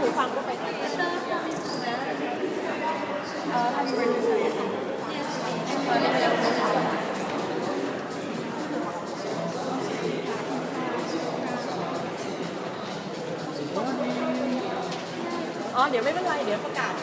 หูฟังก็ไปได้อ๋อเดี๋ยวไม่เป็นไรเดี๋ยวประกาศ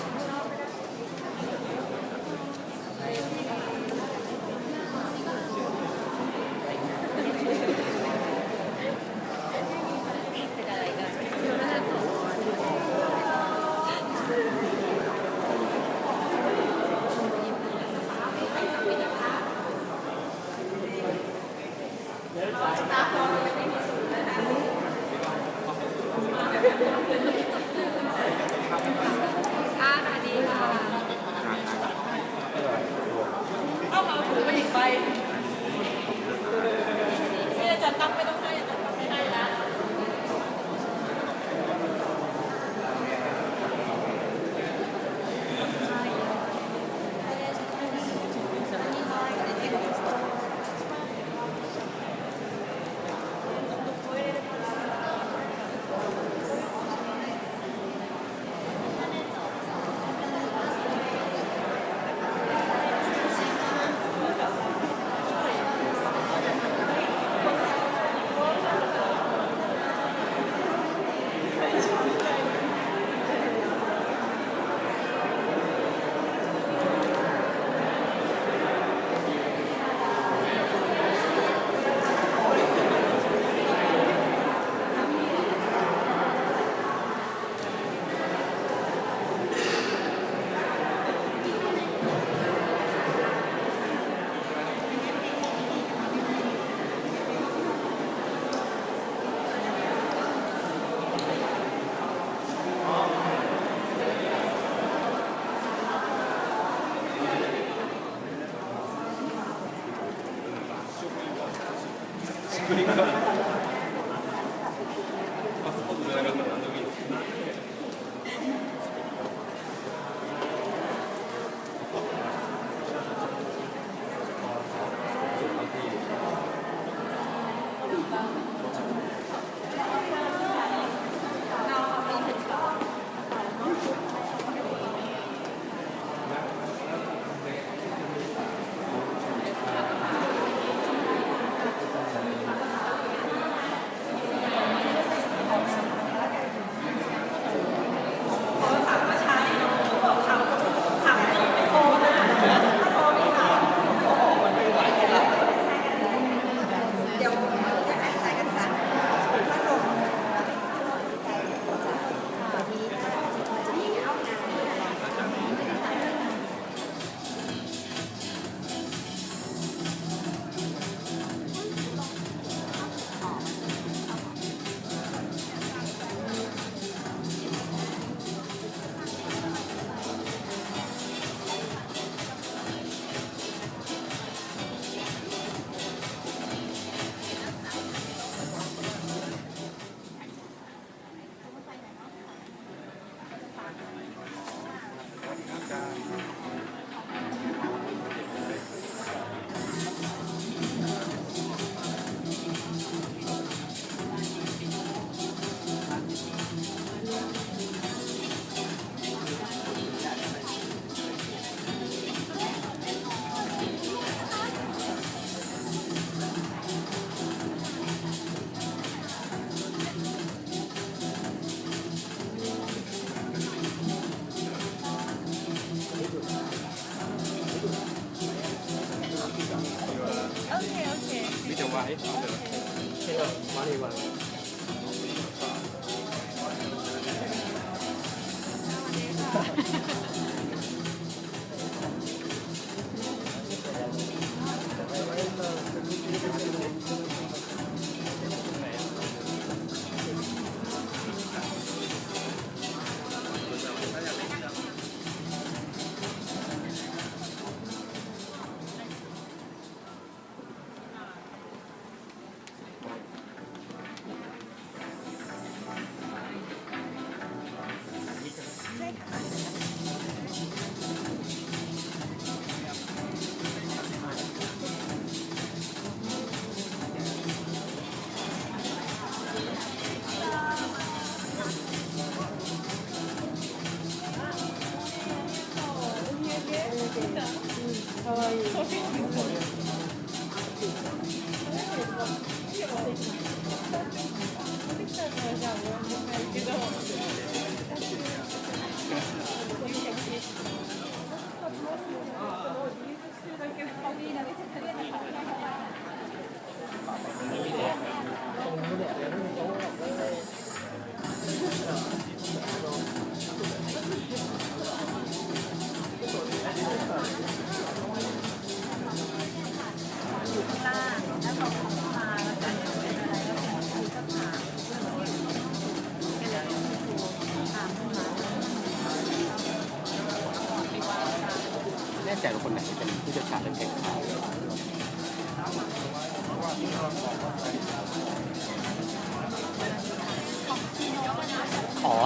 ใจว่าคนไหนเป็นผู้เชี่ยวชาญเรื่องเทคนิค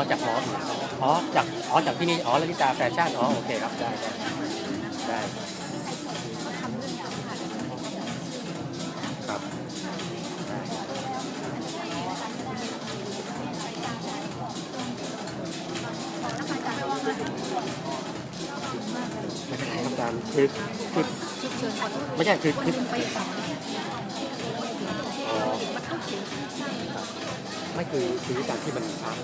จากมอสจากที่นี่ลลิตาแฟชั่นโอเคครับได้ครับไม่เป็นไรครับอาจารย์คือไม่ใช่คือไม่คือการที่มันค้าง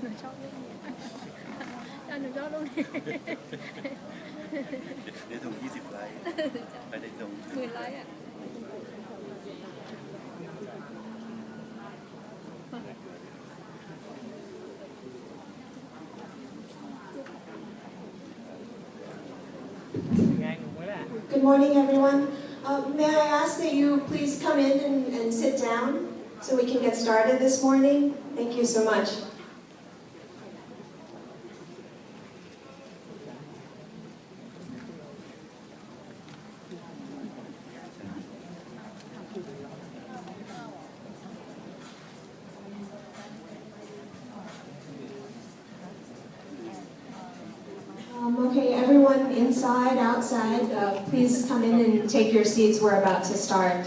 หนูชอบเรื่องนี้หนูชอบตรงนี้เดี๋ยวส่ง20 ไลค์ไปได้ส่ง10,000 ไลค์อ่ะGood morning, everyone. May I ask that you please come in and sit down so we can get started this morning? Thank you so much. Okay, everyone inside, outside, please come in and take your seats. We're about to start.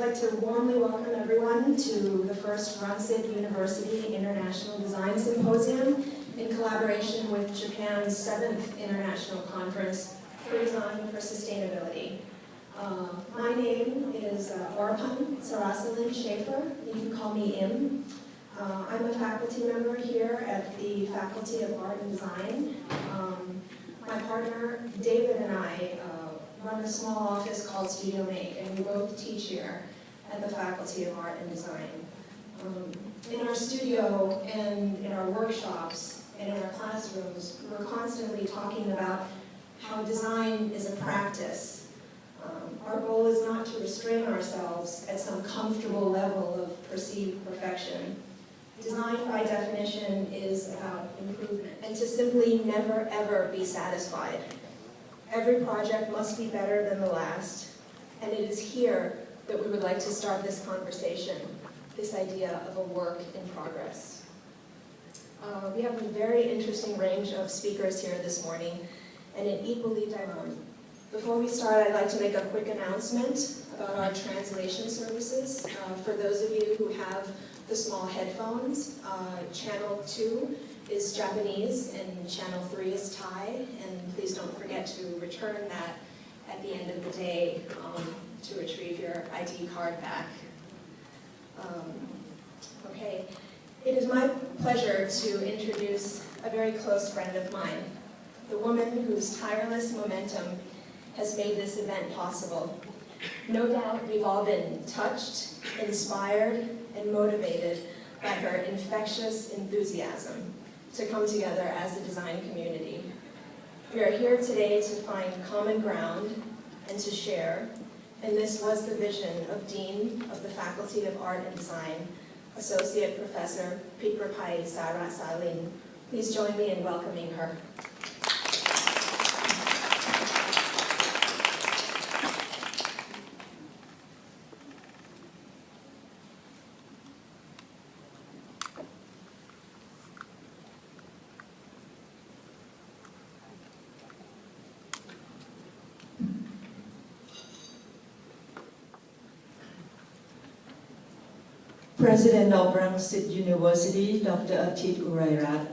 like to warmly welcome everyone to the first Rangsit University International Design Symposium in collaboration with Japan's 7th International Conference for Design for Sustainability. My name is Orpan Sarasalin Schaefer. You can call me Im. I'm a faculty member here at the Faculty of Art and Design. My partner, David, and I run a small office called Studio Make, and we both teach here at the Faculty of Art and Design. In our studio and in our workshops and in our classrooms, we're constantly talking about how design is a practice. Our goal is not to restrain ourselves at some comfortable level of perceived perfection. Design, by definition, is about improvement, and to simply never, ever be satisfied. Every project must be better than the last, and it is here that we would like to start this conversation, this idea of a work in progress. We have a very interesting range of speakers here this morning, and an equally diverse. Before we start, I'd like to make a quick announcement about our translation services. For those of you who have the small headphones, channel 2 is Japanese and channel 3 is Thai, and please don't forget to return that at the end of the day to retrieve your ID card back. Okay, it is my pleasure to introduce a very close friend of mine, the woman whose tireless momentum has made this event possible. No doubt we've all been touched, inspired, and motivated by her infectious enthusiasm to come together as a design community. We are here today to find common ground and to share, and this was the vision of Dean of the Faculty of Art and Design, Associate Professor Piprapai Sarasalin. Please join me in welcoming her. President of Rangsit University, Dr. Atit Urairat,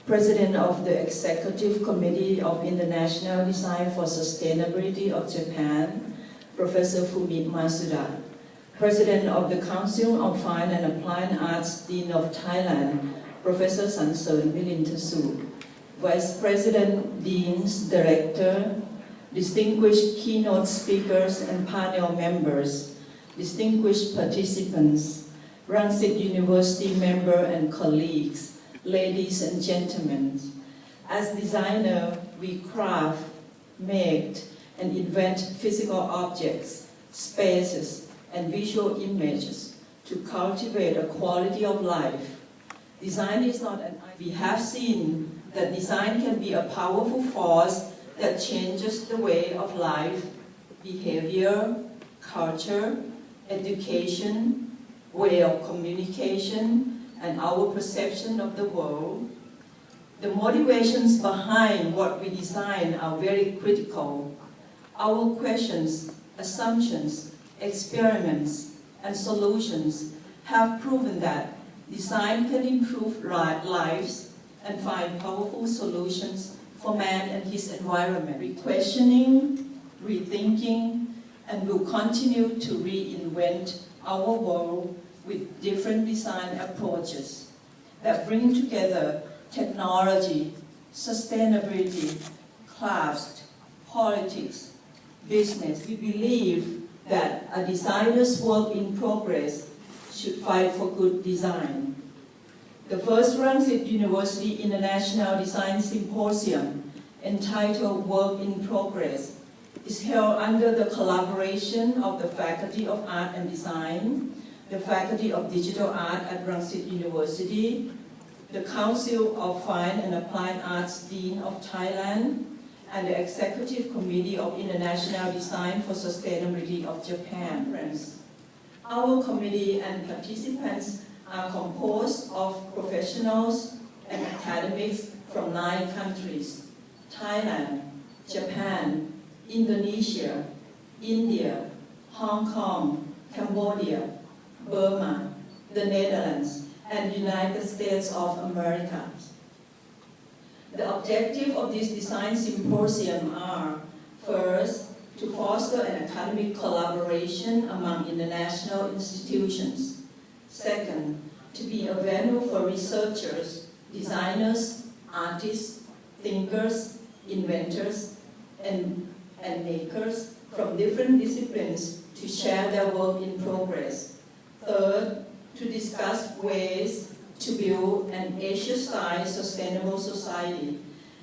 President of the Executive Committee of International Design for Sustainability of Japan, Professor Fumit Masuda, President of the Council of Fine and Applied Arts, Dean of Thailand, Professor Sanson Milintasu, Vice President, Deans, Director, distinguished keynote speakers and panel members, distinguished participants, Rangsit University member and colleagues, ladies and gentlemen. As designer, we craft, make, and invent physical objects, spaces, and visual images to cultivate a quality of life. Design is not an idea. We have seen that design can be a powerful force that changes the way of life, behavior, culture, education, way of communication, and our perception of the world. The motivations behind what we design are very critical. Our questions, assumptions, experiments, and solutions have proven that design can improve lives and find powerful solutions for man and his environment. We're questioning, rethinking, and will continue to reinvent our world with different design approaches that bring together technology, sustainability, craft, politics, business. We believe that a designer's work in progress should fight for good design. The first Rangsit University International Design Symposium, entitled Work in Progress, is held under the collaboration of the Faculty of Art and Design, the Faculty of Digital Art at Rangsit University, the Council of Fine and Applied Arts Dean of Thailand, and the Executive Committee of International Design for Sustainability of Japan. Our committee and participants are composed of professionals and academics from 9 countries: Thailand, Japan, Indonesia, India, Hong Kong, Cambodia, Burma, the Netherlands, and United States of America. The objective of this design symposium are, first, to foster an academic collaboration among international institutions. Second, to be a venue for researchers, designers, artists, thinkers, inventors, and makers from different disciplines to share their work in progress. Third, to discuss ways to build an Asia-style sustainable society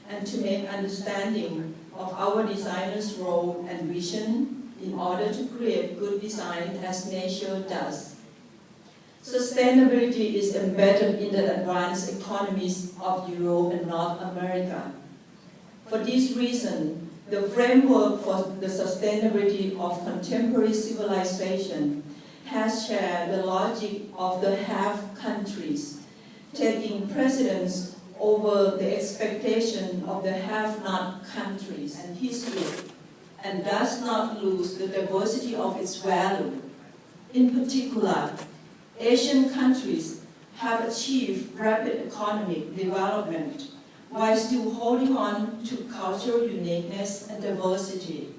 and to make understanding of our designers' role and vision in order to create good design as nature does. Sustainability is embedded in the advanced economies of Europe and North America. For this reason, the framework for the sustainability of contemporary civilization has shared the logic of the have countries, taking precedence over the expectation of the have-not countries and history, and does not lose the diversity of its value. In particular, Asian countries have achieved rapid economic development while still holding on to cultural uniqueness and diversity.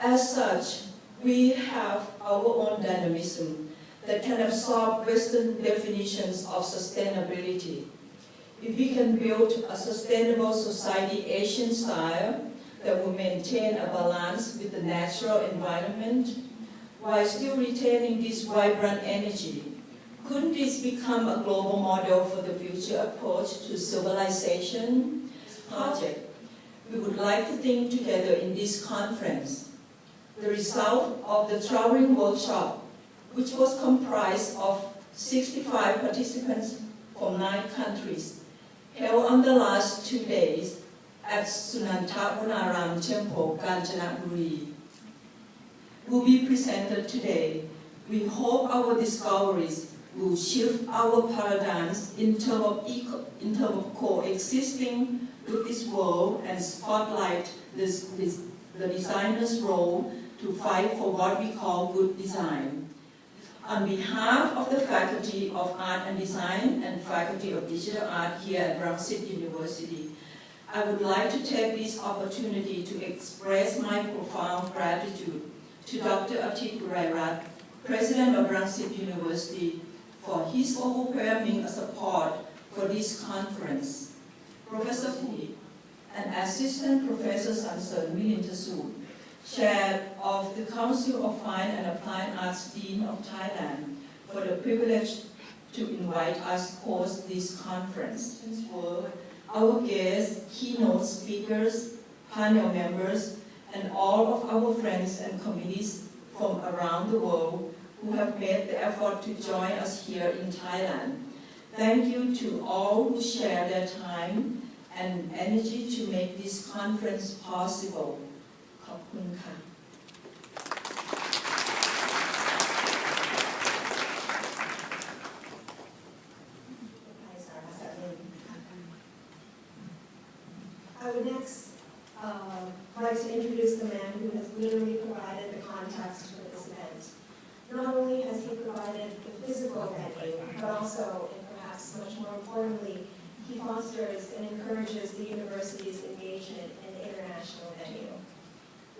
As such, we have our own dynamism that can absorb Western definitions of sustainability. If we can build a sustainable society Asian style that will maintain a balance with the natural environment while still retaining this vibrant energy, couldn't this become a global model for the future approach to civilization? Project we would like to think together in this conference. The result of the traveling workshop, which was comprised of 65 participants from 9 countries, held on the last 2 days at Sunantavanaram Temple, Kanchanaburi, will be presented today. We hope our discoveries will shift our paradigms in terms of coexisting with this world and spotlight the designer's role to fight for what we call good design. On behalf of the Faculty of Art and Design and Faculty of Digital Art here at Rangsit University, I would like to take this opportunity to express my profound gratitude to Dr. Atit Urairat, President of Rangsit University, for his overwhelming support for this conference. Professor Pui and Assistant Professor Sansan Milintasu, Chair of the Council of Fine and Applied Arts Dean of Thailand, for the privilege to invite us to host this conference. Our guests, keynote speakers, panel members, and all of our friends and communities from around the world who have made the effort to join us here in Thailand. Thank you to all who share their time and energy to make this conference possible. ขอบคุณค่ะ I would next like to introduce the man who has literally provided the context for this event. Not only has he provided the physical venue, but also, and perhaps much more importantly, he fosters and encourages the university's engagement in the international venue.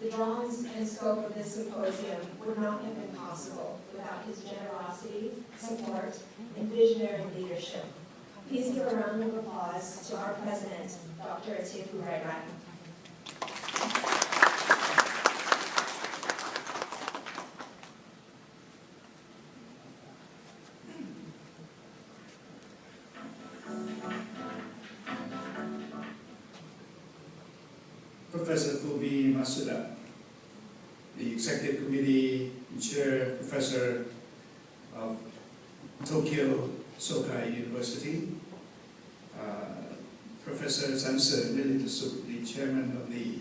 The drawings and scope of this symposium would not have been possible without his generosity, support, and visionary leadership. Please give a round of applause to our president, Dr. Atit Urairat. Professor Fubi Masuda, the Executive Committee Chair Professor of Tokyo Sokai University, Professor Sansan Milintasu, the Chairman of the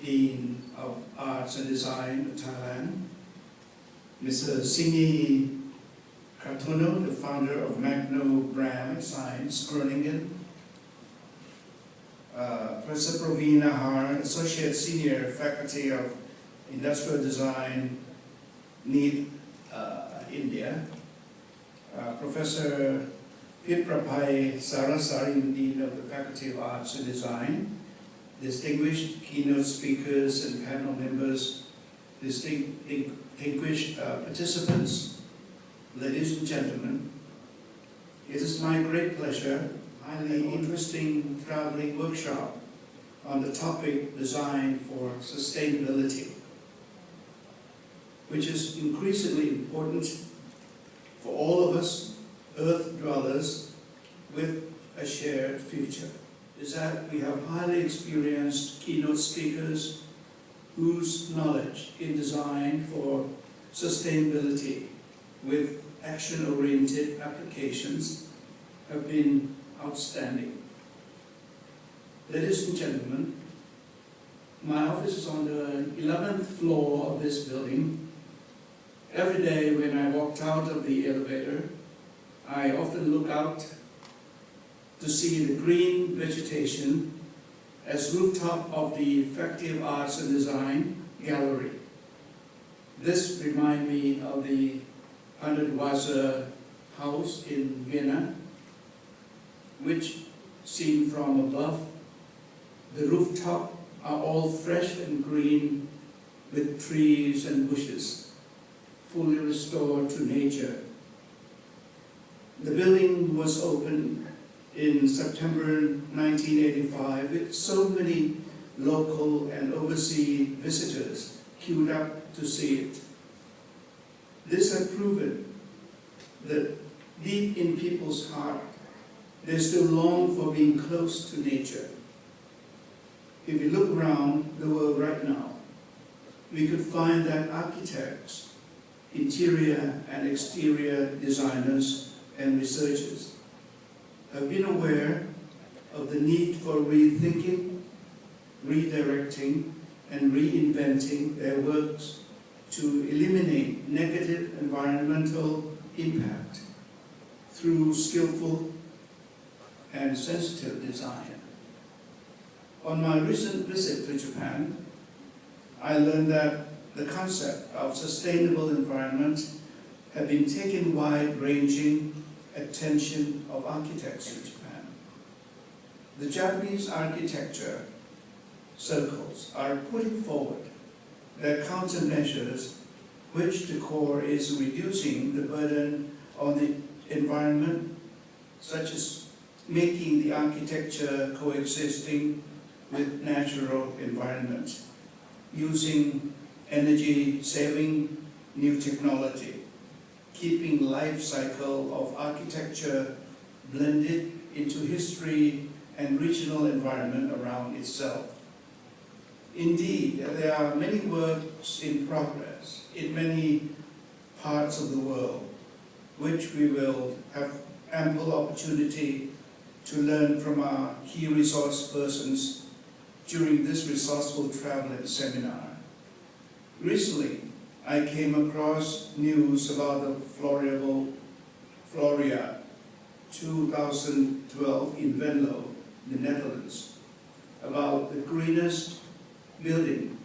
Dean of Arts and Design of Thailand, Mr. Singi Kartono, the founder of Magno Brand Science, Groningen, Professor Praveen Nahar, Associate Senior Faculty of Industrial Design, need India. Professor Piprapai Sarasari, Dean of the Faculty of Arts and Design, distinguished keynote speakers and panel members, distinguished participants, ladies and gentlemen, it is my great pleasure, highly interesting traveling workshop on the topic Design for Sustainability, which is increasingly important for all of us Earth dwellers with a shared future, is that we have highly experienced keynote speakers whose knowledge in design for sustainability with action-oriented applications have been outstanding. Ladies and gentlemen, my office is on the 11th floor of this building. Every day when I walked out of the elevator, I often look out to see the green vegetation as rooftop of the Effective Arts and Design Gallery. This reminds me of the 100-Wasser house in Vienna, which, seen from above, the rooftop are all fresh and green with trees and bushes, fully restored to nature. The building was opened in September 1985 with so many local and overseas visitors queued up to see it. This had proven that deep in people's heart, they still long for being close to nature. If you look around the world right now, we could find that architects, interior and exterior designers, and researchers have been aware of the need for rethinking, redirecting, and reinventing their works to eliminate negative environmental impact through skillful and sensitive design. On my recent visit to Japan, I learned that the concept of sustainable environment had been taken wide-ranging attention of architects in Japan. The Japanese architecture circles are putting forward their countermeasures, which the core is reducing the burden on the environment, such as making the architecture coexisting with natural environment, using energy-saving new technology, keeping life cycle of architecture blended into history and regional environment around itself. Indeed, there are many works in progress in many parts of the world, which we will have ample opportunity to learn from our key resource persons during this resourceful traveling seminar. Recently, I came across news about the Floria 2012 in Venlo, the Netherlands, about the greenest building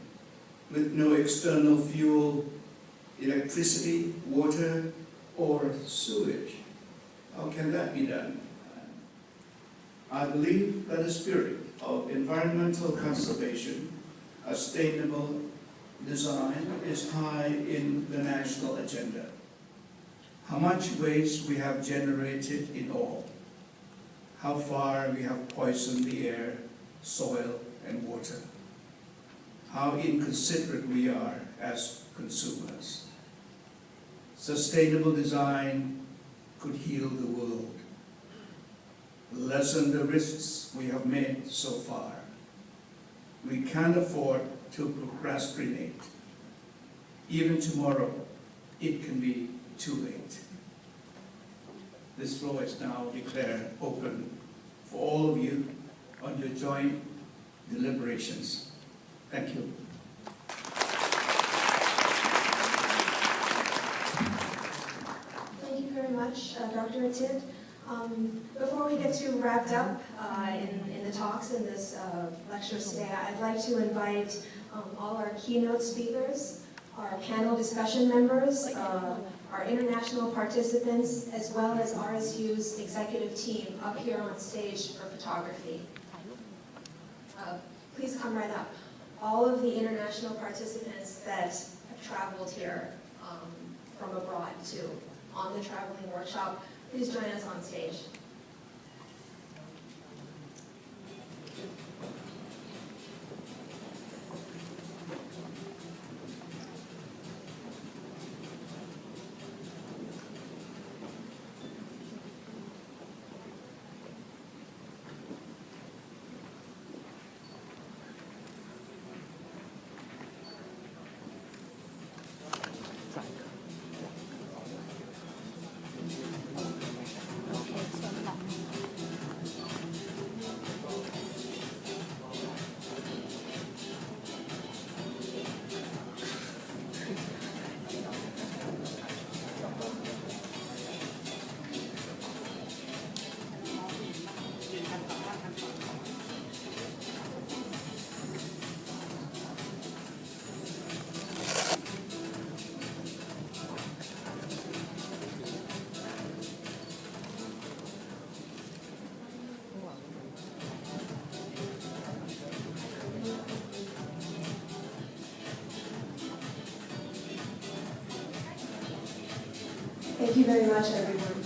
with no external fuel, electricity, water, or sewage. How can that be done? I believe that the spirit of environmental conservation, sustainable design is high in the national agenda. How much waste we have generated in all, how far we have poisoned the air, soil, and water, how inconsiderate we are as consumers. Sustainable design could heal the world, lessen the risks we have made so far. We can't afford to procrastinate. Even tomorrow, it can be too late. This floor is now declared open for all of you on your joint deliberations. Thank you. Thank you very much, Dr. Atid. Before we get too wrapped up in the talks in this lecture today, I'd like to invite all our keynote speakers our panel discussion members, our international participants, as well as RSU's executive team up here on stage for photography. Please come right up. All of the international participants that have traveled here from abroad too, on the traveling workshop, please join us on stage. Thank you very much, everyone.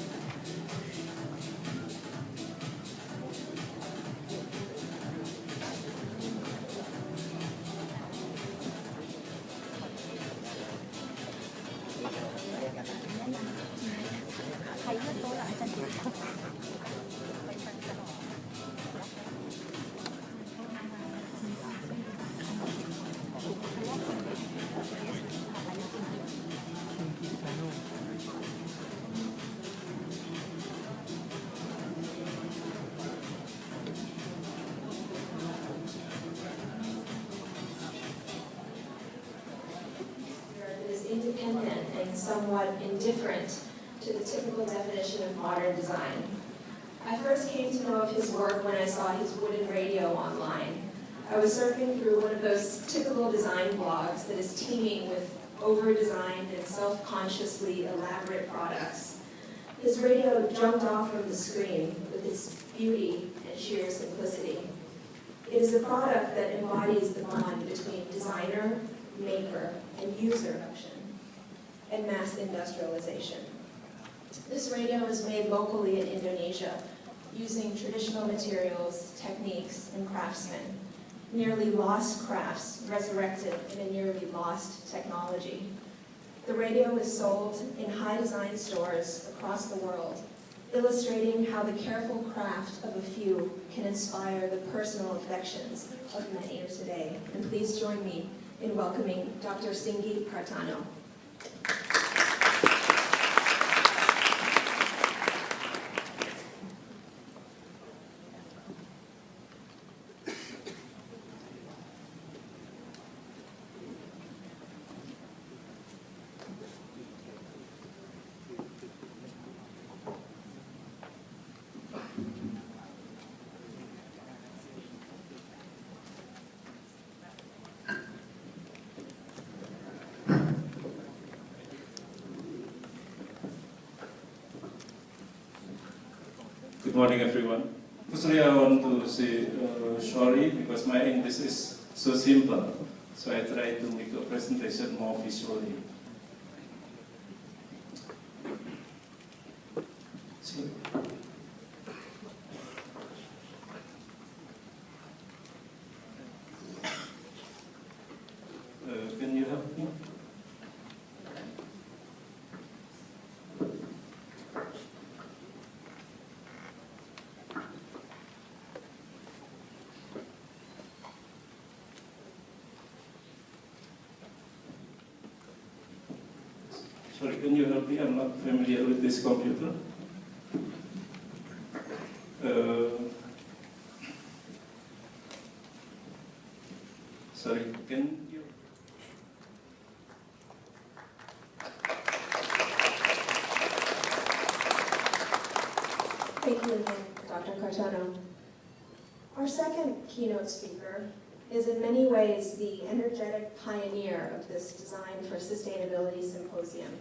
Independent and somewhat indifferent to the typical definition of modern design. I first came to know of his work when I saw his wooden radio online. I was surfing through one of those typical design blogs that is teeming with over-designed and self-consciously elaborate products. His radio jumped off from the screen with its beauty and sheer simplicity. It is a product that embodies the bond between designer, maker, and user production and mass industrialization. This radio is made locally in Indonesia using traditional materials, techniques, and craftsmen. Nearly lost crafts resurrected in a nearly lost technology. The radio is sold in high design stores across the world, illustrating how the careful craft of a few can inspire the personal affections of many of today. And please join me in welcoming Dr. Singgi Kartano. Good morning, everyone. Firstly, I want to say sorry because my English is so simple, so I try to make a presentation more visually. Can you help me? Sorry, can you help me? I'm not familiar with this computer. Sorry, can you? Thank you again, Dr. Kartano. Our second keynote speaker is in many ways the energetic pioneer of this Design for Sustainability Symposium,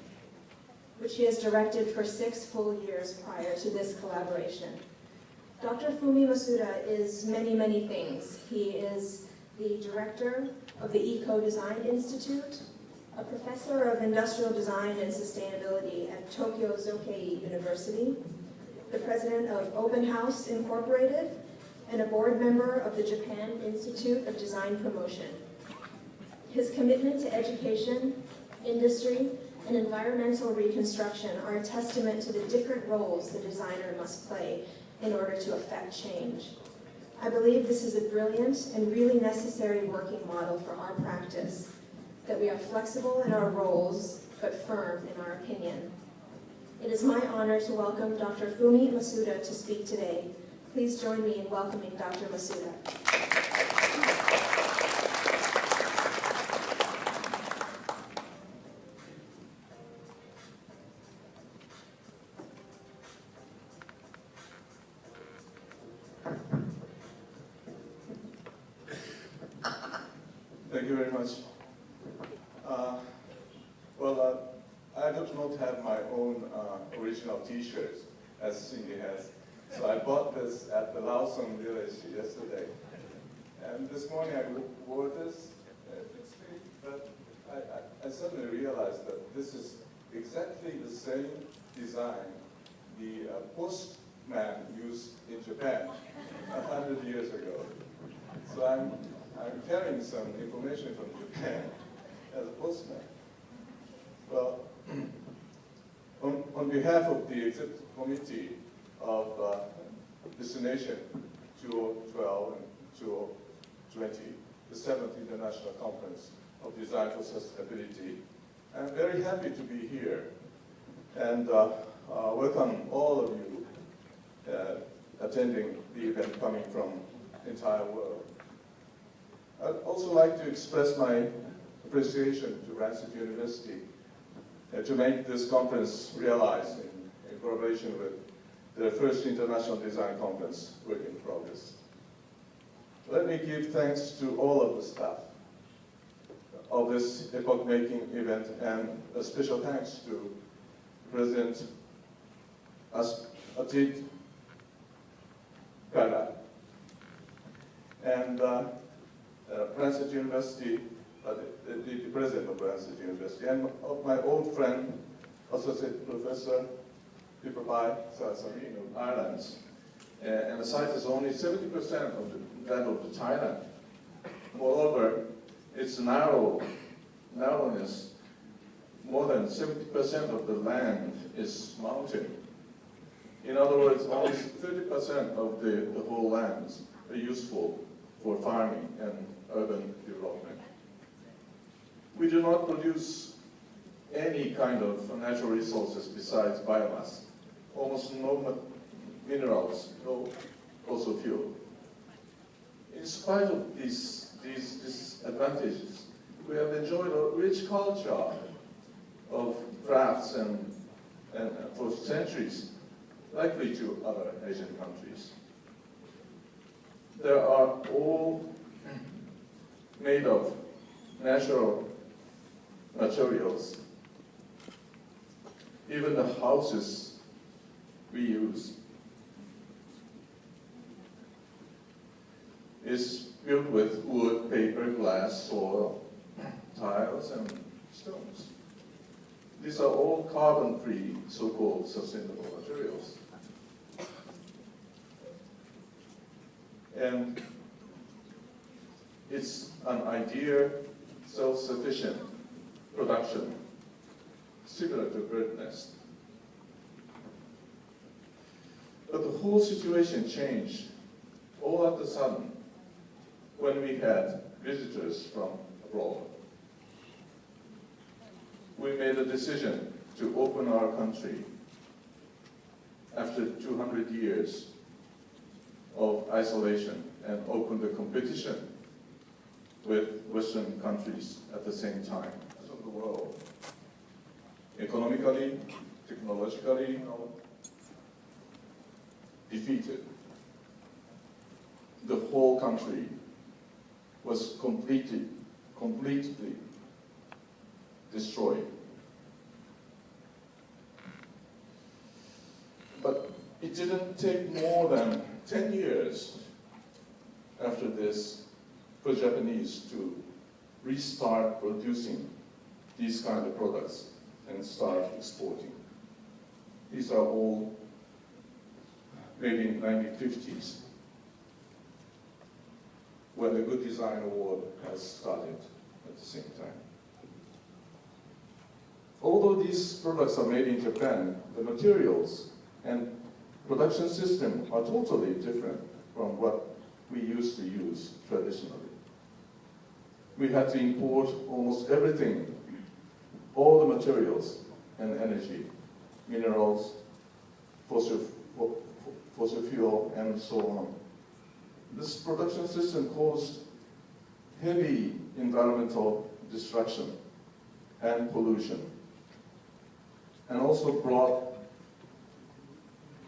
which he has directed for 6 full years prior to this collaboration. Dr. Fumi Masuda is many, many things. He is the director of the Eco-Design Institute, a professor of industrial design and sustainability at Tokyo Zokei University, the president of Open House Incorporated, and a board member of the Japan Institute of Design Promotion. His commitment to education, industry, and environmental reconstruction are a testament to the different roles the designer must play in order to affect change. I believe this is a brilliant and really necessary working model for our practice, that we are flexible in our roles, but firm in our opinion. It is my honor to welcome Dr. Fumi Masuda to speak today. Please join me in welcoming Dr. Masuda. Thank you very much. I do not have my own original T-shirts, as Cindy has. So I bought this at the Lawson Village yesterday. And this morning I wore this. It fits me, but I suddenly realized that this is exactly the same design the postman used in Japan 100 years ago. So I'm carrying some information from Japan as a postman. Well, on behalf of the executive committee of Destination 2012 and 2020, the 7th International Conference of Design for Sustainability, I'm very happy to be here and welcome all of you attending the event coming from the entire world. I'd also like to express my appreciation to Rangsit University to make this conference realized in collaboration with the first International Design Conference work in progress. Let me give thanks to all of the staff of this epoch-making event, and a special thanks to President Atit Kara and Rangsit University, the president of Rangsit University, and of my old friend, Associate Professor Pipapai Sarasami of Ireland. And the site is only 70% of that of the Thailand. Moreover, its narrowness, more than 70% of the land is mountain. In other words, only 30% of the whole lands are useful for farming and urban development. We do not produce any kind of natural resources besides biomass, almost no minerals, no fossil fuel. In spite of these disadvantages, we have enjoyed a rich culture of crafts and for centuries, likely to other Asian countries. They are all made of natural materials. Even the houses we use is built with wood, paper, glass, soil, tiles, and stones. These are all carbon-free, so-called sustainable materials. And it's an ideal, self-sufficient production, similar to bird nest. But the whole situation changed all of a sudden when we had visitors from abroad. We made a decision to open our country after 200 years of isolation and open the competition with Western countries at the same time of the world. Economically, technologically, defeated. The whole country was completely destroyed. But it didn't take more than 10 years after this for Japanese to restart producing these kind of products and start exporting. These are all made in 1950s, when the Good Design Award has started at the same time. Although these products are made in Japan, the materials and production system are totally different from what we used to use traditionally. We had to import almost everything, all the materials and energy, minerals, fossil fuel, and so on. This production system caused heavy environmental destruction and pollution, and also brought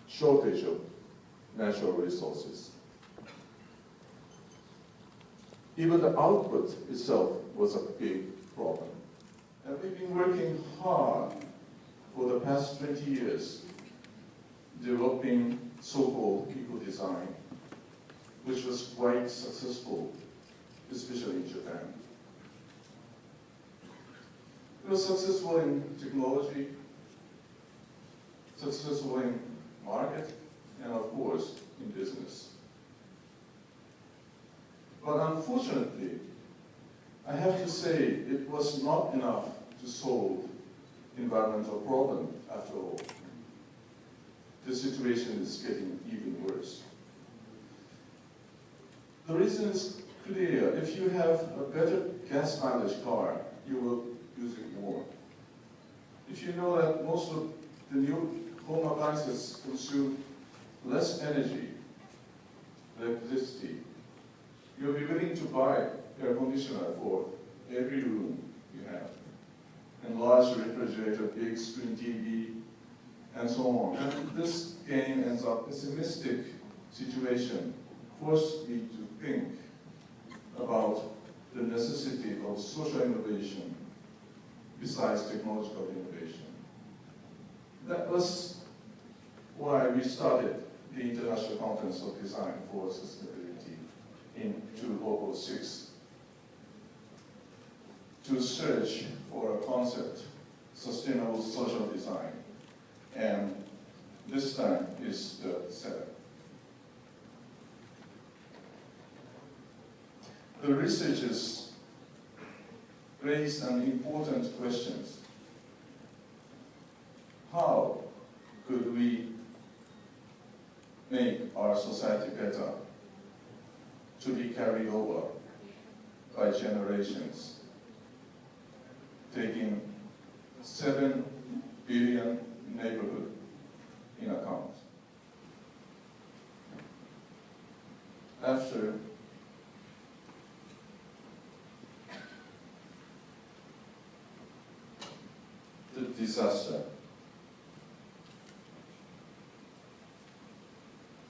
shortage of natural resources. Even the output itself was a big problem. And we've been working hard for the past 20 years developing so-called eco-design, which was quite successful, especially in Japan. It was successful in technology, successful in market, and of course, in business. But unfortunately, I have to say it was not enough to solve environmental problem after all. The situation is getting even worse. The reason is clear. If you have a better gas mileage car, you will use it more. If you know that most of the new home appliances consume less energy, electricity, you'll be willing to buy air conditioner for every room you have, and large refrigerator, big screen TV, and so on. And this again ends up pessimistic situation, forced me to think about the necessity of social innovation besides technological innovation. That was why we started the International Conference of Design for Sustainability in 2006 to search for a concept, sustainable social design. And this time is the seventh. The researchers raised an important question. How could we make our society better to be carried over by generations, taking 7 billion neighborhood in account? After the disaster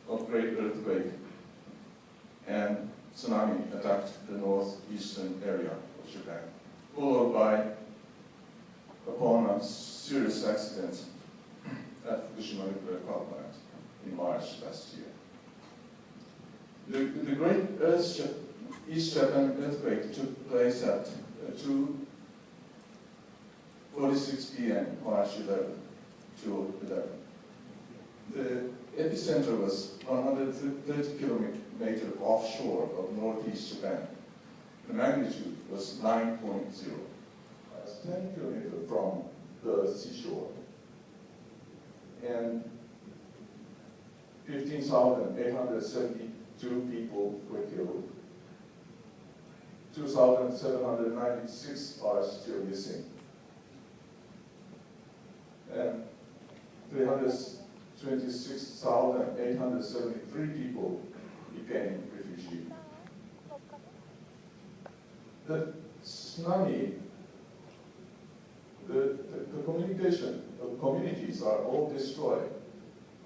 of great earthquake and tsunami attacked the northeastern area of Japan, followed by, upon a serious accident at Fukushima nuclear power plant in March last year. The Great East Japan earthquake took place at 2:46 p.m. March 11 to 11. The epicenter was 130 kilometers offshore of northeast Japan. The magnitude was 9.0. That's 10 kilometers from the seashore. And 15,872 people were killed. 2,796 are still missing. And 326,873 people became refugees. The tsunami, the communication of communities are all destroyed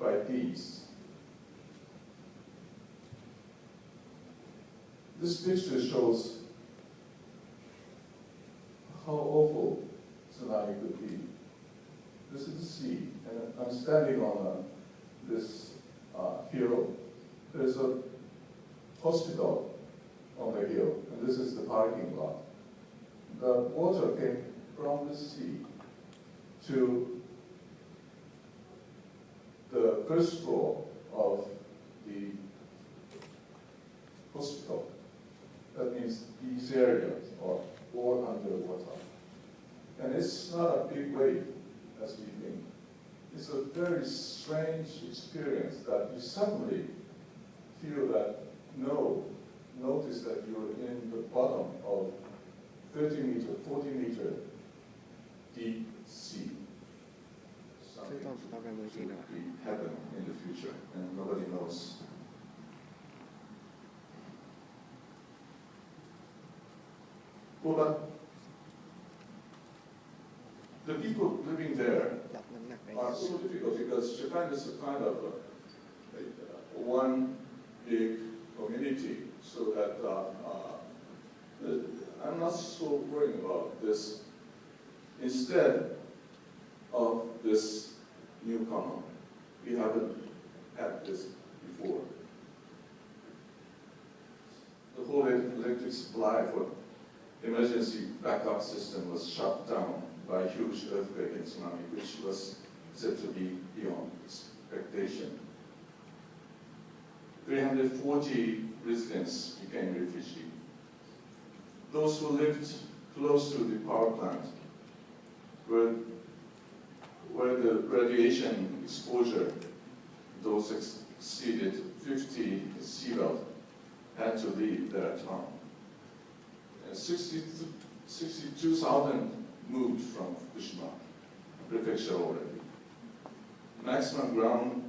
by these. This picture shows how awful tsunami could be. This is the sea, and I'm standing on this hill. There's a hospital on the hill, and this is the parking lot. The water came from the sea to the first floor of the hospital. That means these areas are all underwater. And it's not a big wave, as we think. It's a very strange experience that you suddenly feel that, notice that you're in the bottom of 30 meter, 40 meter deep sea. Something will be happen in the future, and nobody knows. Well, the people living there are so difficult because Japan is a kind of one big community, so that I'm not so worried about this. Instead of this newcomer, we haven't had this before. The whole electric supply for emergency backup system was shut down by a huge earthquake and tsunami, which was said to be beyond expectation. 340 residents became refugees. Those who lived close to the power plant, where the radiation exposure, those exceeded 50 seabelt, had to leave their town. 62,000 moved from Fukushima prefecture already. Maximum ground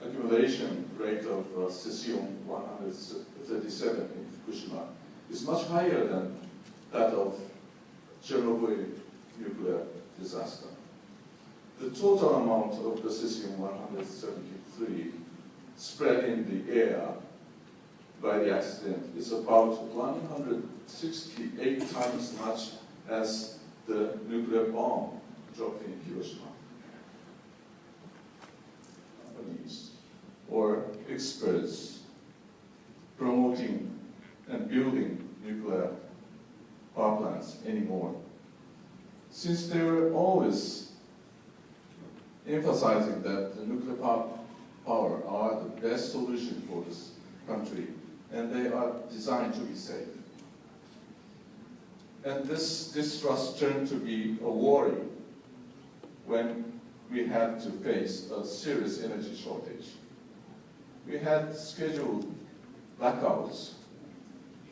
accumulation rate of cesium-137 in Fukushima is much higher than that of Chernobyl nuclear disaster. The total amount of the cesium-173 spread in the air by the accident is about 168 times as much as the nuclear bomb dropped in Hiroshima. Companies or experts promoting and building nuclear power plants anymore, since they were always emphasizing that the nuclear power are the best solution for this country, and they are designed to be safe. And this distrust turned to be a worry when we had to face a serious energy shortage. We had scheduled blackouts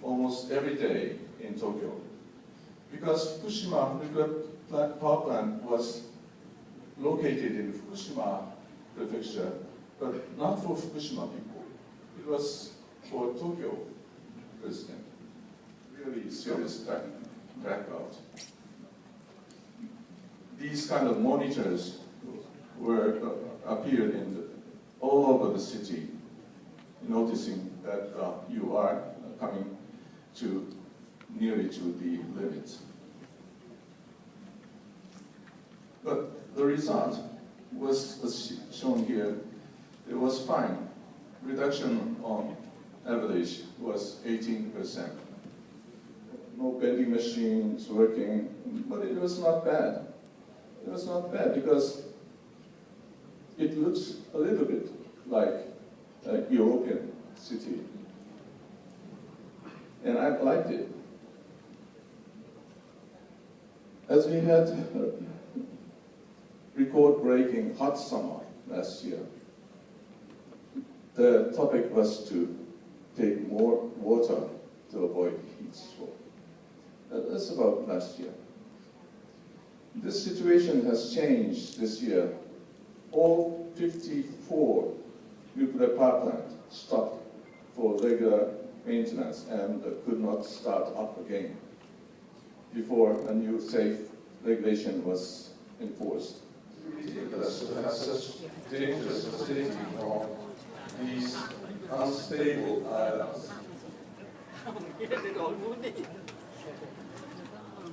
almost every day in Tokyo, because Fukushima nuclear power plant was located in Fukushima prefecture, but not for Fukushima people. It was for Tokyo resident. Really serious blackout. These kind of monitors were appeared all over the city, noticing that you are coming nearly to the limit. But the result was shown here. It was fine. Reduction on average was 18%. No bending machines working, but it was not bad. It was not bad because it looks a little bit like a European city. And I liked it. As we had record-breaking hot summer last year, the topic was to take more water to avoid heat stroke. That's about last year. This situation has changed this year. All 54 nuclear power plants stopped for regular maintenance and could not start up again before a new safe regulation was enforced. Ridiculous to have such dangerous facility on these unstable islands.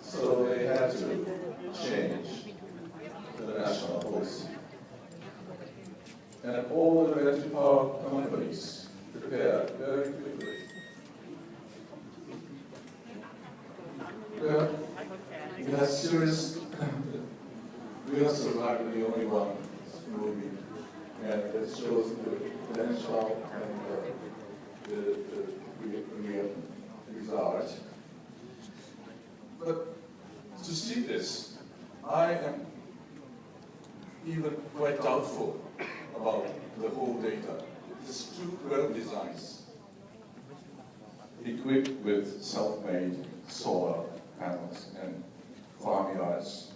So they had to change the national policy. And all the electric power companies prepared very quickly. Well, we had serious, we are surviving the only one movie, and it shows the potential and the result. But to see this, I am even quite doubtful about the whole data. It's too well designed, equipped with self-made solar panels and farmyards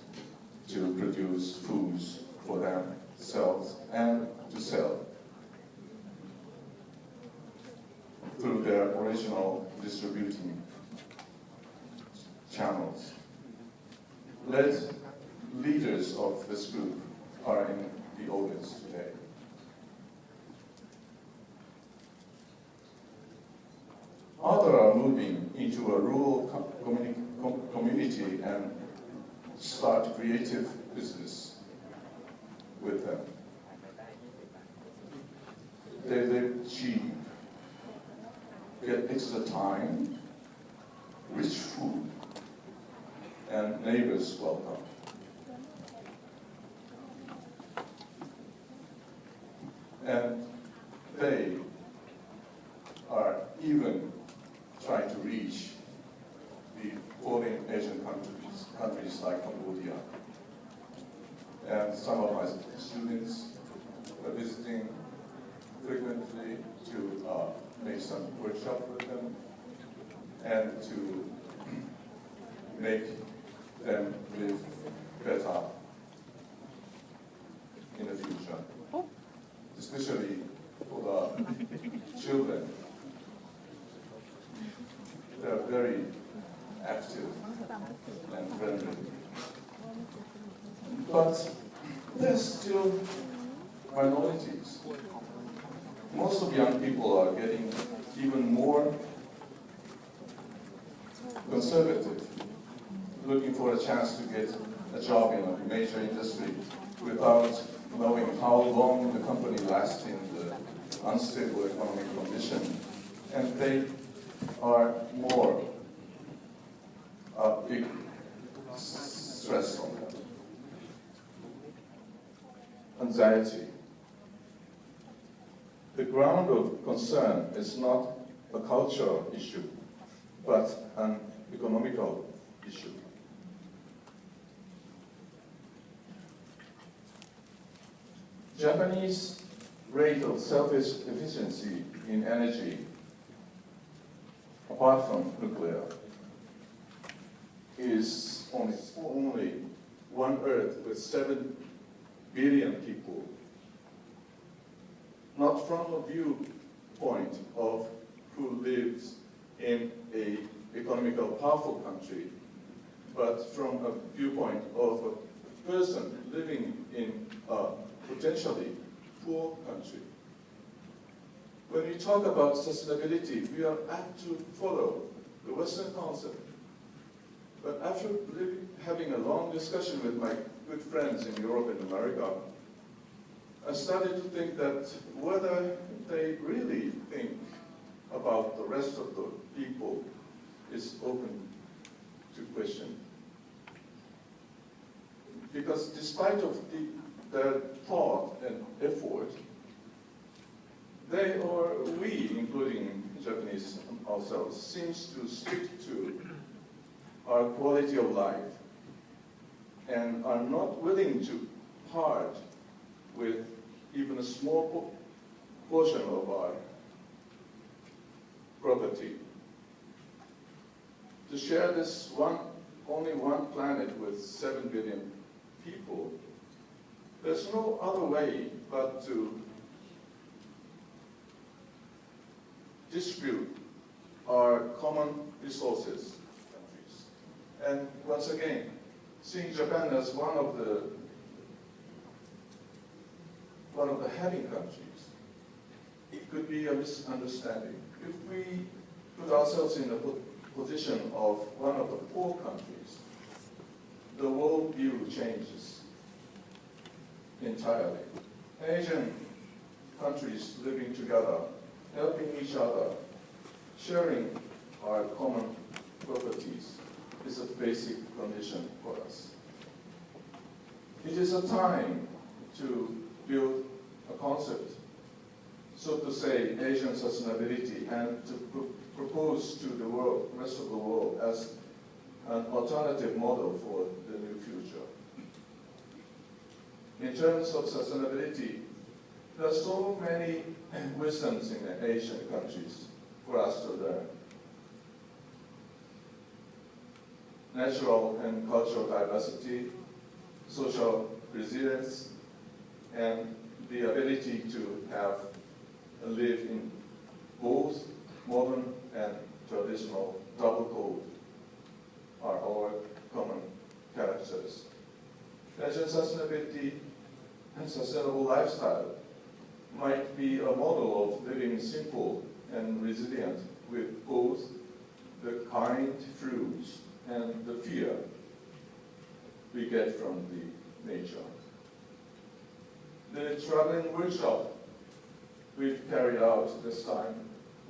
to produce foods for themselves and to sell through their original distributing channels. Leaders of this group are in the audience today. Others are moving into a rural community and start creative business with them. They live cheap, get extra time, rich food, and neighbors welcome. And they are even trying to reach the foreign Asian countries like Cambodia. And some of my students are visiting frequently to make some workshop with them and to make them live better in the future, especially for the children. They are very active and friendly. But there's still minorities. Most of young people are getting even more conservative, looking for a chance to get a job in a major industry without knowing how long the company lasts in the unstable economic condition. And they are more big stress on them. Anxiety. The ground of concern is not a cultural issue, but an economical issue. Japanese rate of self-efficiency in energy, apart from nuclear, is only one Earth with 7 billion people. Not from a viewpoint of who lives in an economically powerful country, but from a viewpoint of a person living in a potentially poor country. When we talk about sustainability, we are apt to follow the Western concept. But after having a long discussion with my good friends in Europe and America, I started to think that whether they really think about the rest of the people is open to question. Because despite of their thought and effort, they or we, including Japanese ourselves, seems to stick to our quality of life and are not willing to part with even a small portion of our property. To share this only one planet with 7 billion people, there's no other way but to distribute our common resources. And once again, seeing Japan as one of the having countries, it could be a misunderstanding. If we put ourselves in the position of one of the poor countries, the world view changes entirely. Asian countries living together, helping each other, sharing our common properties is a basic condition for us. It is a time to build a concept, so to say, Asian sustainability, and to propose to the world, rest of the world as an alternative model for the new future. In terms of sustainability, there are so many wisdoms in the Asian countries for us to learn. Natural and cultural diversity, social resilience, and the ability to live in both modern and traditional double code are our common characters. Asian sustainability and sustainable lifestyle might be a model of living simple and resilient with both the kind fruits and the fear we get from the nature. The traveling workshop we've carried out this time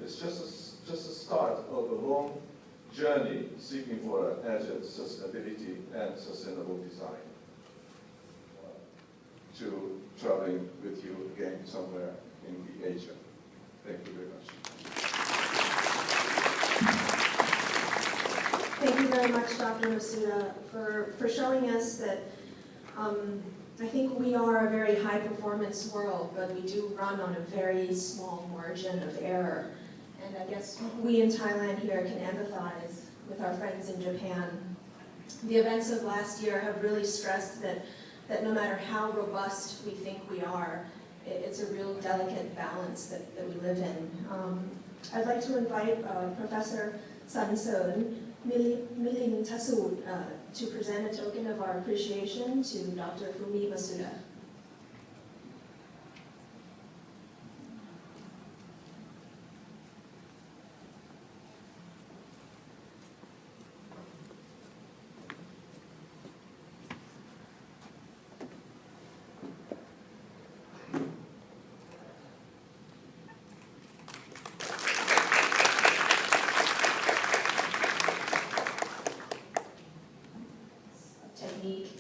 is just a start of a long journey seeking for agile sustainability and sustainable design. To traveling with you again somewhere in the Asia. Thank you very much. Thank you very much, Dr. Masuda, for showing us that I think we are a very high-performance world, but we do run on a very small margin of error. And I guess we in Thailand here can empathize with our friends in Japan. The events of last year have really stressed that no matter how robust we think we are, it's a real delicate balance that we live in. I'd like to invite Professor Sanson Milin Tasud to present a token of our appreciation to Dr. Fumi Masuda.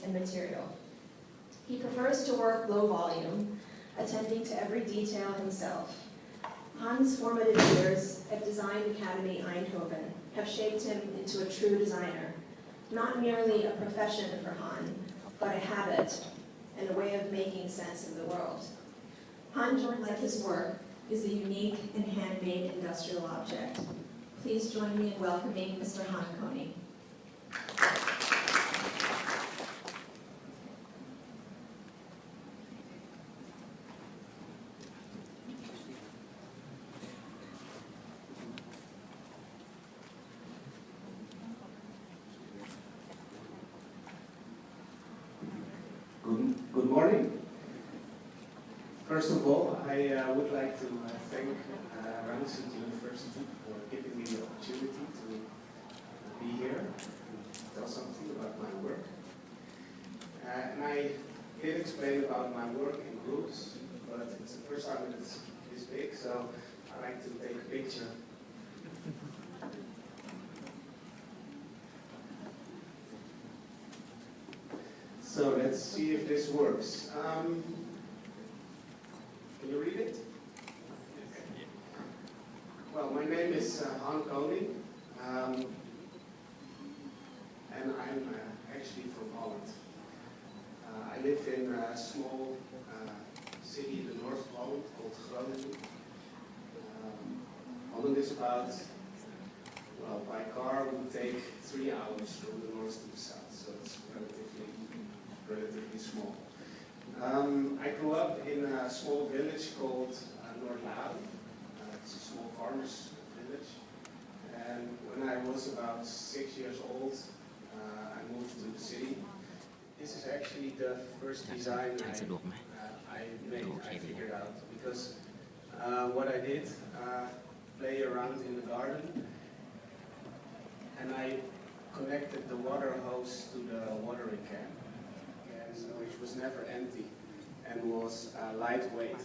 And material. He prefers to work low volume, attending to every detail himself. Han's formative years at Design Academy Eindhoven have shaped him into a true designer, not merely a profession for Han, but a habit and a way of making sense of the world. Han, like his work, is a unique and handmade industrial object. Please join me in welcoming Mr. Han Coney. Good morning. First of all, I would like to thank Rangsit University for giving me the opportunity to be here and tell something about my work. And I did explain about my work in groups, but it's the first time it's this big, so I like to take a picture. So let's see if this works. Can you read it? Well, my name is Han Koning, and I'm actually from Holland. I live in a small city in the north of Holland called Groningen. Holland is about, well, by car it would take 3 hours from the north to the south, so it's relatively small. I grew up in a small village called Noordladen. It's a small farmers village. And when I was about 6 years old, I moved to the city. This is actually the first design I figured out, because what I did, play around in the garden, I connected the water hose to the watering can, which was never empty and was lightweight.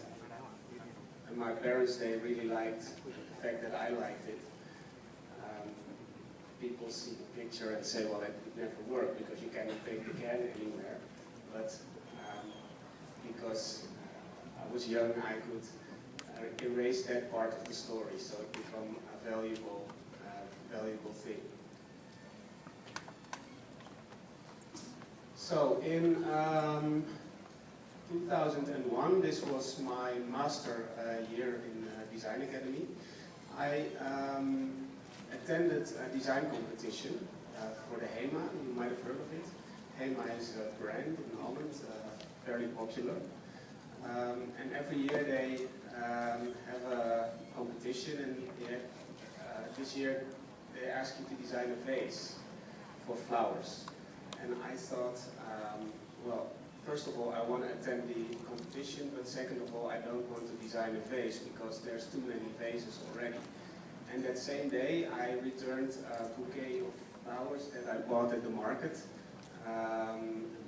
And my parents, they really liked the fact that I liked it. People see the picture and say, well, it would never work because you cannot take the can anywhere. But because I was young, I could erase that part of the story, so it became a valuable thing. So in 2001, this was my master year in Design Academy. I attended a design competition for the HEMA. You might have heard of it. HEMA is a brand in Holland, very popular. And every year they have a competition, and this year they ask you to design a vase for flowers. And I thought, well, first of all, I want to attend the competition, but second of all, I don't want to design a vase because there's too many vases already. And that same day, I returned a bouquet of flowers that I bought at the market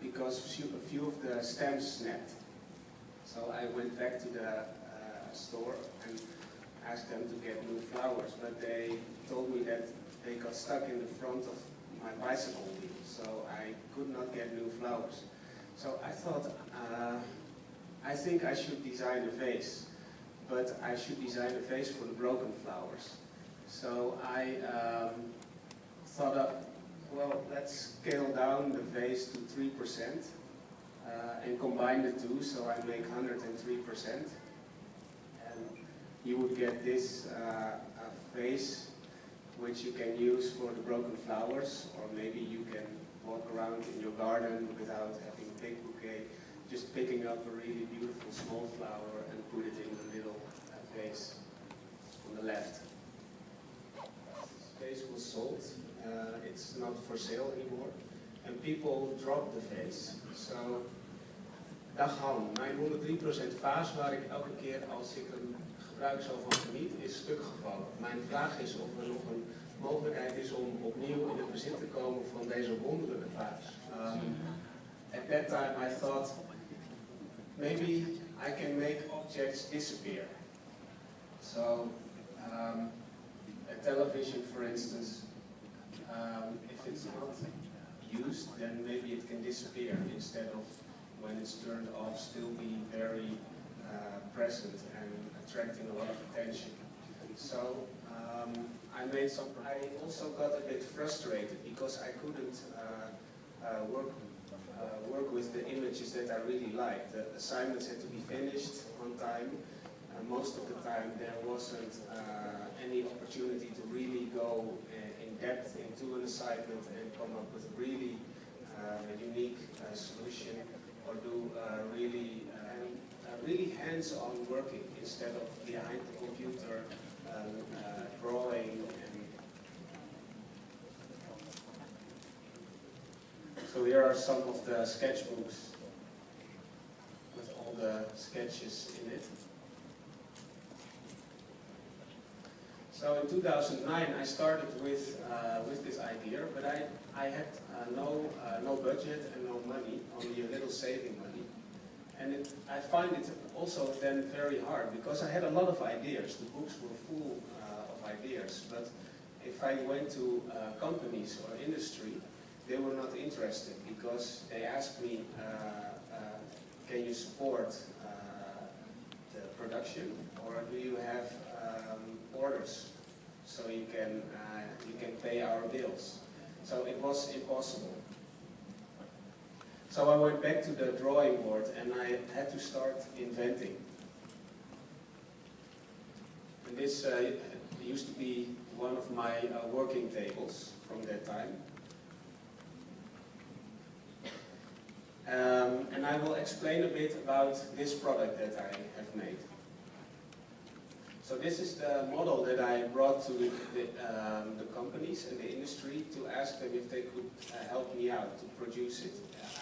because a few of the stems snapped. So I went back to the store and asked them to get new flowers, but they told me that they got stuck in the front of my bicycle wheel, so I could not get new flowers. So I thought, I think I should design a vase, but I should design a vase for the broken flowers. So I thought, well, let's scale down the vase to 3% and combine the two, so I make 103%. And you would get this vase which you can use for the broken flowers, or maybe you can walk around in your garden without having a big bouquet, just picking up a really beautiful small flower and put it in the little vase on the left. This vase was sold, it's not for sale anymore, and people dropped the vase. So, dag Han, mijn 103% vaas waar ik elke keer als ik hem gebruik zo van geniet, is stuk gevallen. Mijn vraag is of er nog een mogelijkheid is om opnieuw in het bezit te komen van deze honderden vaas. At that time I thought, maybe I can make objects disappear. So, a television, for instance, if it's not used, then maybe it can disappear instead of, when it's turned off, still be very present and attracting a lot of attention. So I made some. I also got a bit frustrated because I couldn't work with the images that I really liked. The assignments had to be finished on time. Most of the time there wasn't any opportunity to really go in depth into an assignment and come up with a really unique solution, or do really hands-on working instead of behind the computer drawing. So here are some of the sketchbooks with all the sketches in it. So in 2009 I started with this idea, but I had no budget and no money, only a little saving money. And I find it also then very hard because I had a lot of ideas. The books were full of ideas, but if I went to companies or industry, they were not interested because they asked me, can you support the production, or do you have orders so you can pay our bills? So it was impossible. So I went back to the drawing board and I had to start inventing. And this used to be one of my working tables from that time. And I will explain a bit about this product that I have made. So this is the model that I brought to the companies and the industry to ask them if they could help me out to produce it.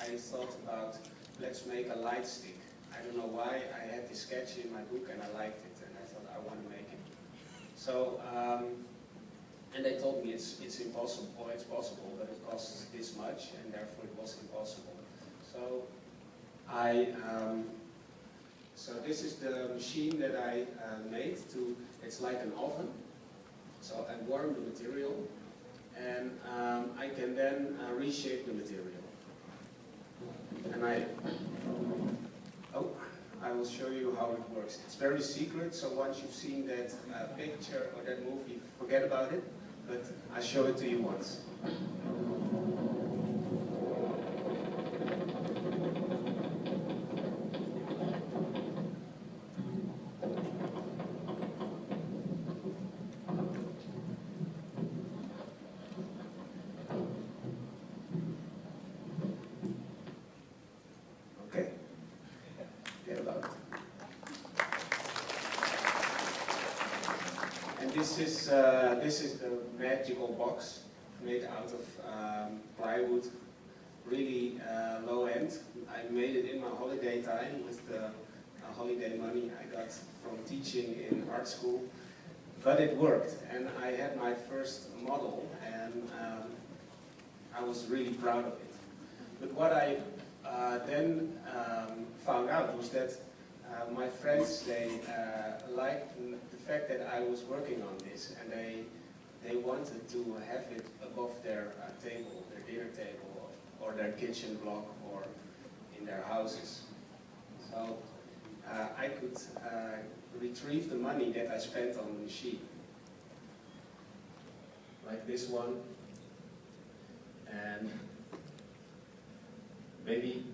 I thought about, let's make a light stick. I don't know why, I had this sketch in my book and I liked it, and I thought I want to make it. So And they told me it's impossible, or it's possible, but it costs this much, and therefore it was impossible. So so this is the machine that I made. It's like an oven. So I warm the material, and I can then reshape the material. And I will show you how it works. It's very secret, so once you've seen that picture or that movie, forget about it. But I show it to you once. Okay. Forget about it. And this is the magical box made out of plywood, really low end. I made it in my holiday time with the holiday money I got from teaching in art school. But it worked, and I had my first model, and I was really proud of it. But what I then found out was that my friends, they liked the fact that I was working on this, and they wanted to have it above their table, their dinner table, or their kitchen block, or in their houses. So I could retrieve the money that I spent on the machine, like this one, and maybe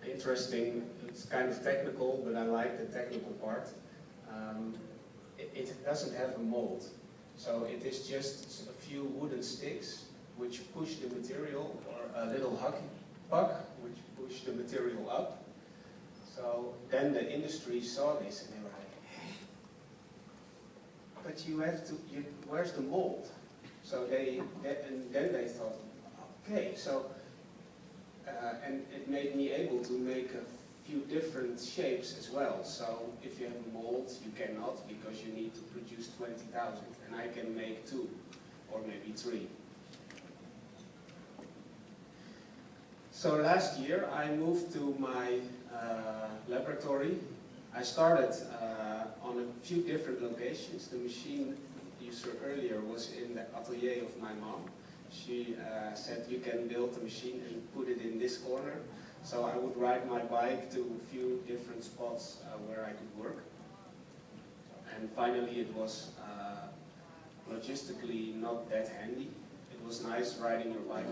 interesting. It's kind of technical, but I like the technical part. It doesn't have a mold, so it is just a few wooden sticks which push the material, or a little hockey puck which push the material up. So then the industry saw this and they were like, hey, but you have to, where's the mold? So and then they thought, okay, so, and it made me able to make a few different shapes as well. So if you have a mold, you cannot, because you need to produce 20,000, and I can make 2 or maybe 3. So last year I moved to my laboratory. I started on a few different locations. The machine you saw earlier was in the atelier of my mom. She said, you can build a machine and put it in this corner. So I would ride my bike to a few different spots where I could work. And finally it was logistically not that handy. It was nice riding your bike.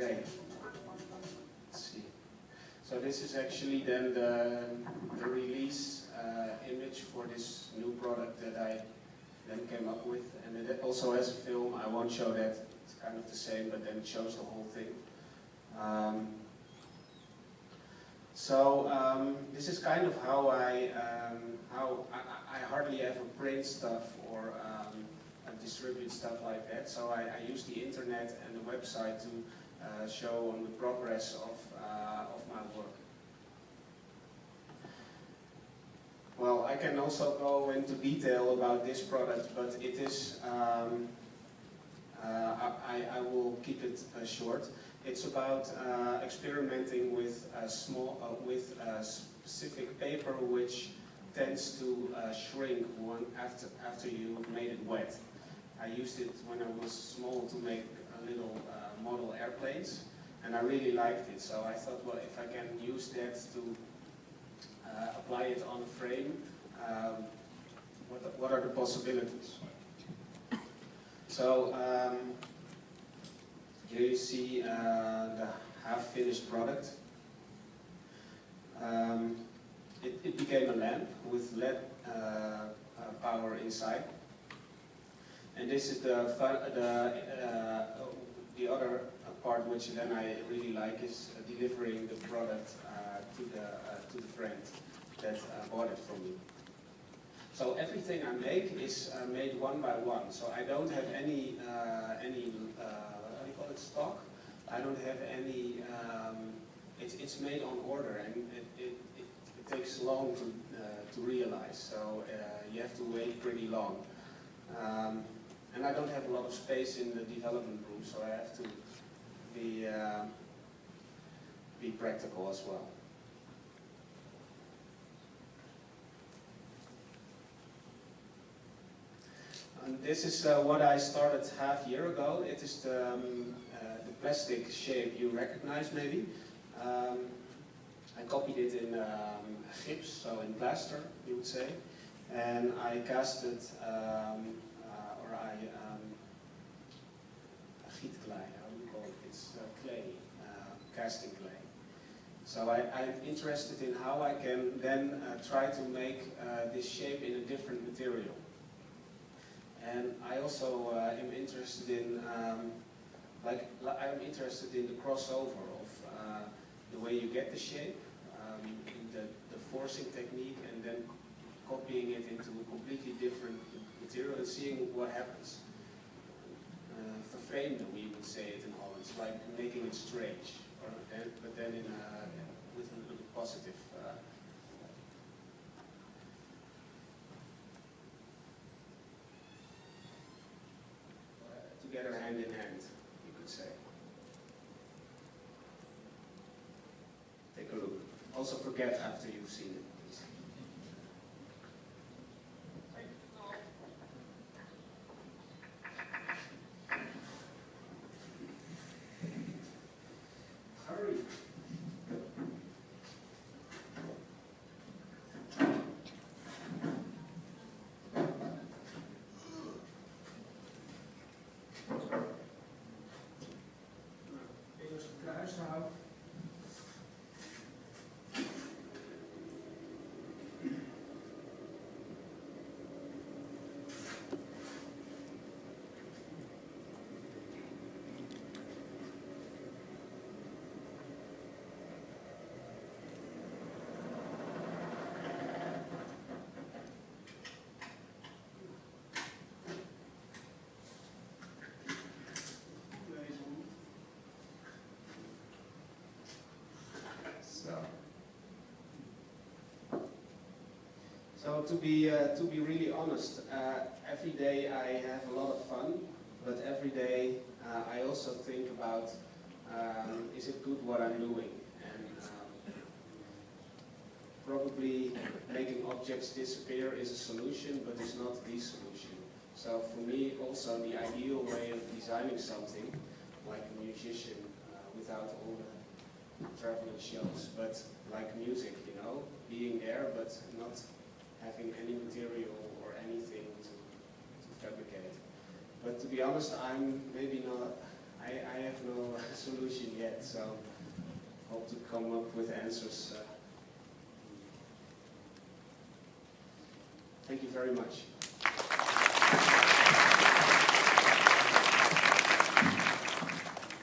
Okay, let's see. So this is actually then the release image for this new product that I then came up with. And it also has a film. I won't show that. It's kind of the same, but then it shows the whole thing. This is kind of how I hardly ever print stuff or distribute stuff like that. So I use the internet and the website to show on the progress of my work. Well, I can also go into detail about this product, but it is, I will keep it short. It's about experimenting with a specific paper which tends to shrink after you made it wet. I used it when I was small to make little model airplanes, and I really liked it. So I thought, well, if I can use that to apply it on a frame, what are the possibilities? So here you see the half-finished product. It became a lamp with LED power inside. And this is the other part which then I really like is delivering the product to the friend that bought it from me. So everything I make is made one by one. So I don't have any how do you call it, stock. I don't have any. It's made on order, and it takes long to realize. So you have to wait pretty long. And I don't have a lot of space in the development room, so I have to be practical as well. And this is what I started half a year ago. It is the plastic shape you recognize maybe. I copied it in gips, so in plaster, you would say. And I casted, gietklei, how do you call it? It's clay, casting clay. So I'm interested in how I can then try to make this shape in a different material. And I also am interested in, I'm interested in the crossover of the way you get the shape, in the forcing technique, and then copying it into a completely different material and seeing what happens. Vervreemden, we would say it in Holland. It's like making it strange, but then with a little positive. Together hand in hand, you could say. Take a look. Also forget after you've seen it, please. Hurry. So to be really honest, every day I have a lot of fun, but every day I also think about is it good what I'm doing, and probably making objects disappear is a solution, but it's not the solution. So for me also the ideal way of designing something like a musician without all the traveling shows, but like music, you know, being there but not having any material or anything to fabricate. But to be honest, I'm maybe not, I have no solution yet, so hope to come up with answers. Thank you very much.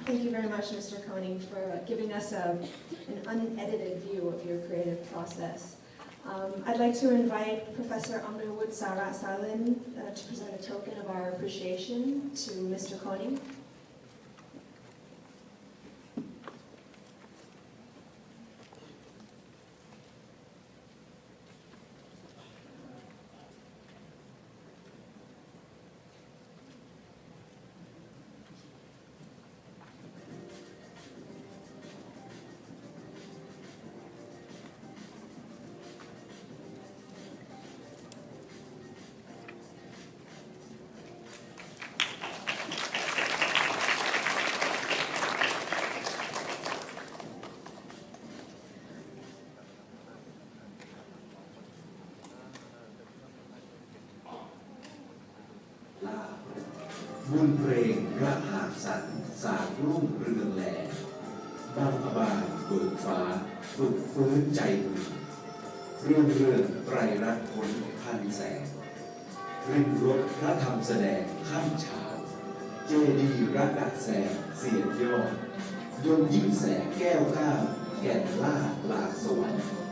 Thank you very much, Mr. Koning, for giving us an unedited view of your creative process. I'd like to invite Professor Underwood Sarat Salin to present a token of our appreciation to Mr. Koning.บุญเพลงพระหากสันสาดรุ่งเรืองแลบางบานเบิกฟ้าฝึกฟื้นใจบุญเรื่องไตรรัตน์พ้นพันแสงริมรถพระธรรมแสดงข้ามเช้าเจดีย์รักแสงเสียงยอดยนยิ่งแสงแก้วก้าวแก่นล่าหลากสวรรค์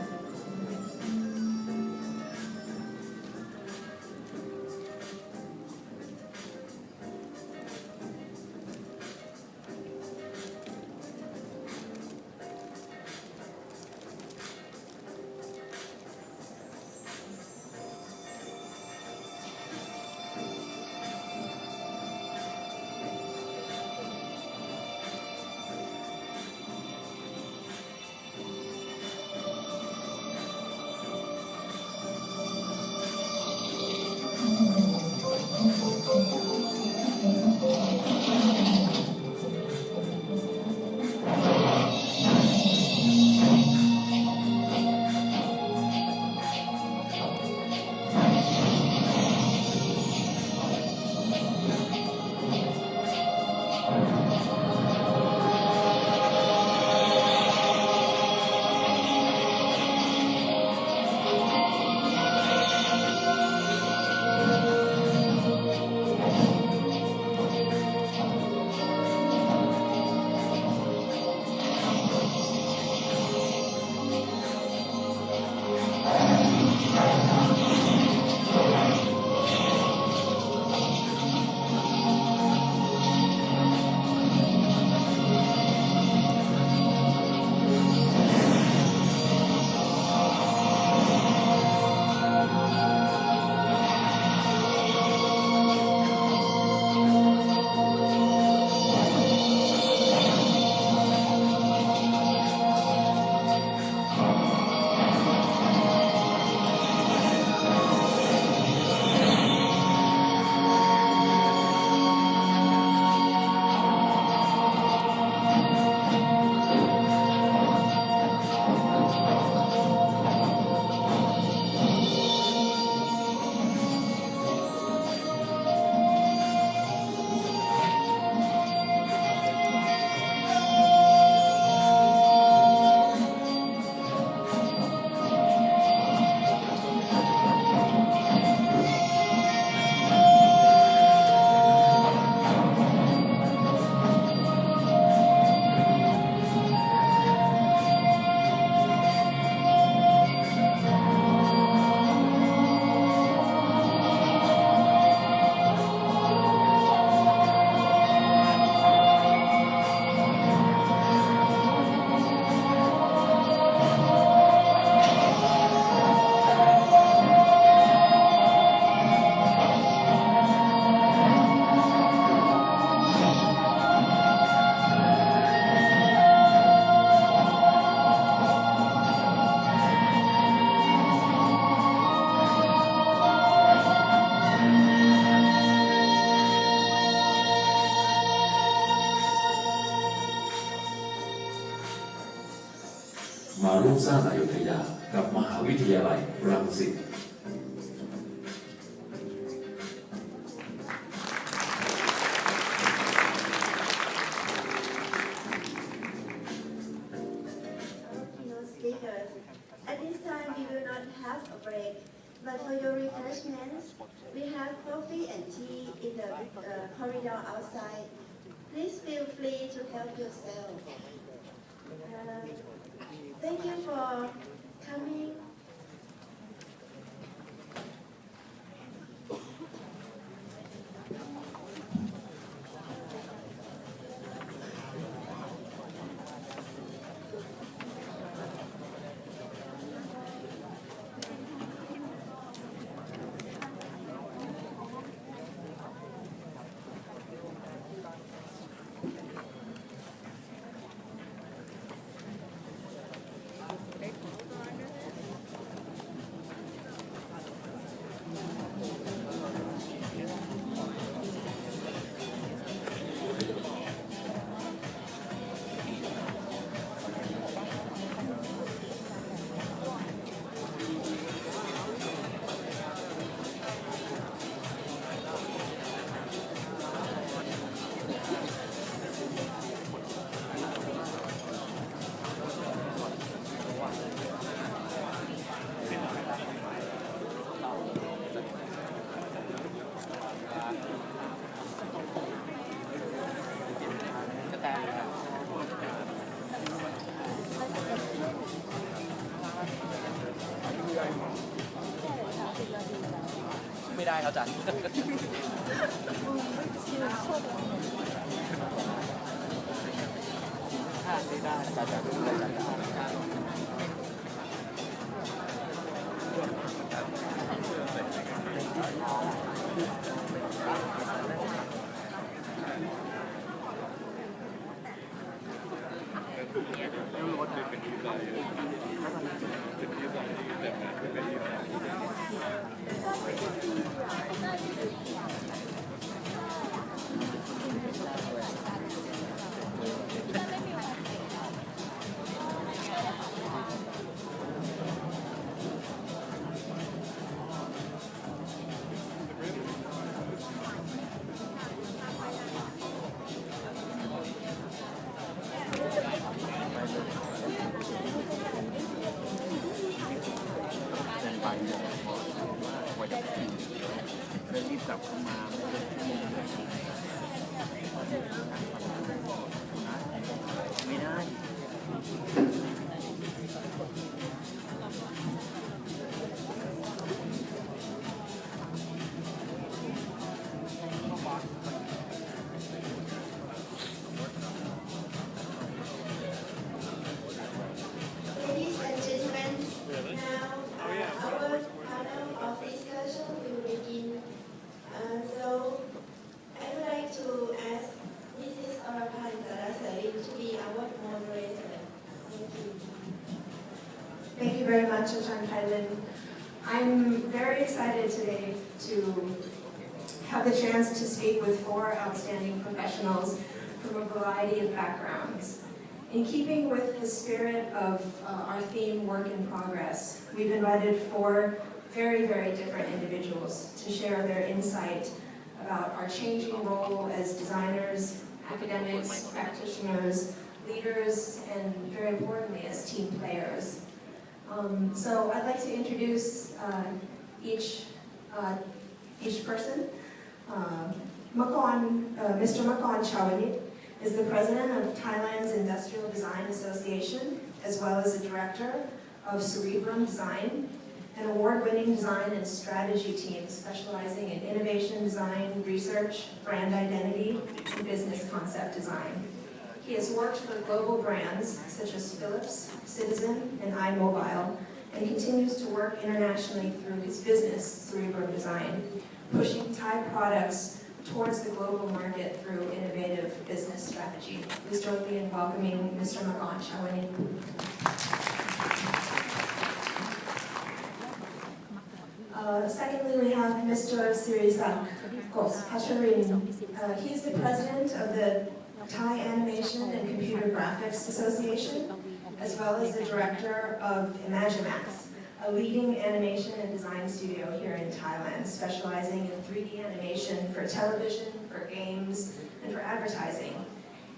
มาร่วมสร้างอยุธยากับมหาวิทยาลัยรังสิตAt this time, we will not have a break, but for your refreshments, we have coffee and tea in the corridor outside. Please feel free to help yourself. Thank you for coming ได้ครับอาจารย์ไม่ได้อาจารย์รีบกลับเข้ามาไม่ได้ Ladies and gentlemen, now our panel of discussion will begin. So I would like to ask Mrs. Orapan Sarasari to be our moderator. Thank you. Thank you very much, Ajahn Thailand. I'm very excited today to have the chance to speak with 4 outstanding professionals from a variety of backgrounds. In keeping with the spirit of our theme, Work in Progress, we've invited 4 very, very different individuals to share their insight about our changing role as designers, academics, practitioners, leaders, and very importantly, as team players. So I'd like to introduce each person. Mr. Makon Chawanit is the president of Thailand's Industrial Design Association, as well as the director of Cerebrum Design, an award-winning design and strategy team specializing in innovation design, research, brand identity, and business concept design. He has worked for global brands such as Philips, Citizen, and iMobile, and continues to work internationally through his business, Cerebrum Design, pushing Thai products towards the global market through innovative business strategy. Please join me in welcoming Mr. Makon Chawanit. Secondly, we have Mr. Sirisak Pacharin. He is the president of the Thai Animation and Computer Graphics Association, as well as the director of Imagimax, a leading animation and design studio here in Thailand, specializing in 3D animation for television, for games, and for advertising.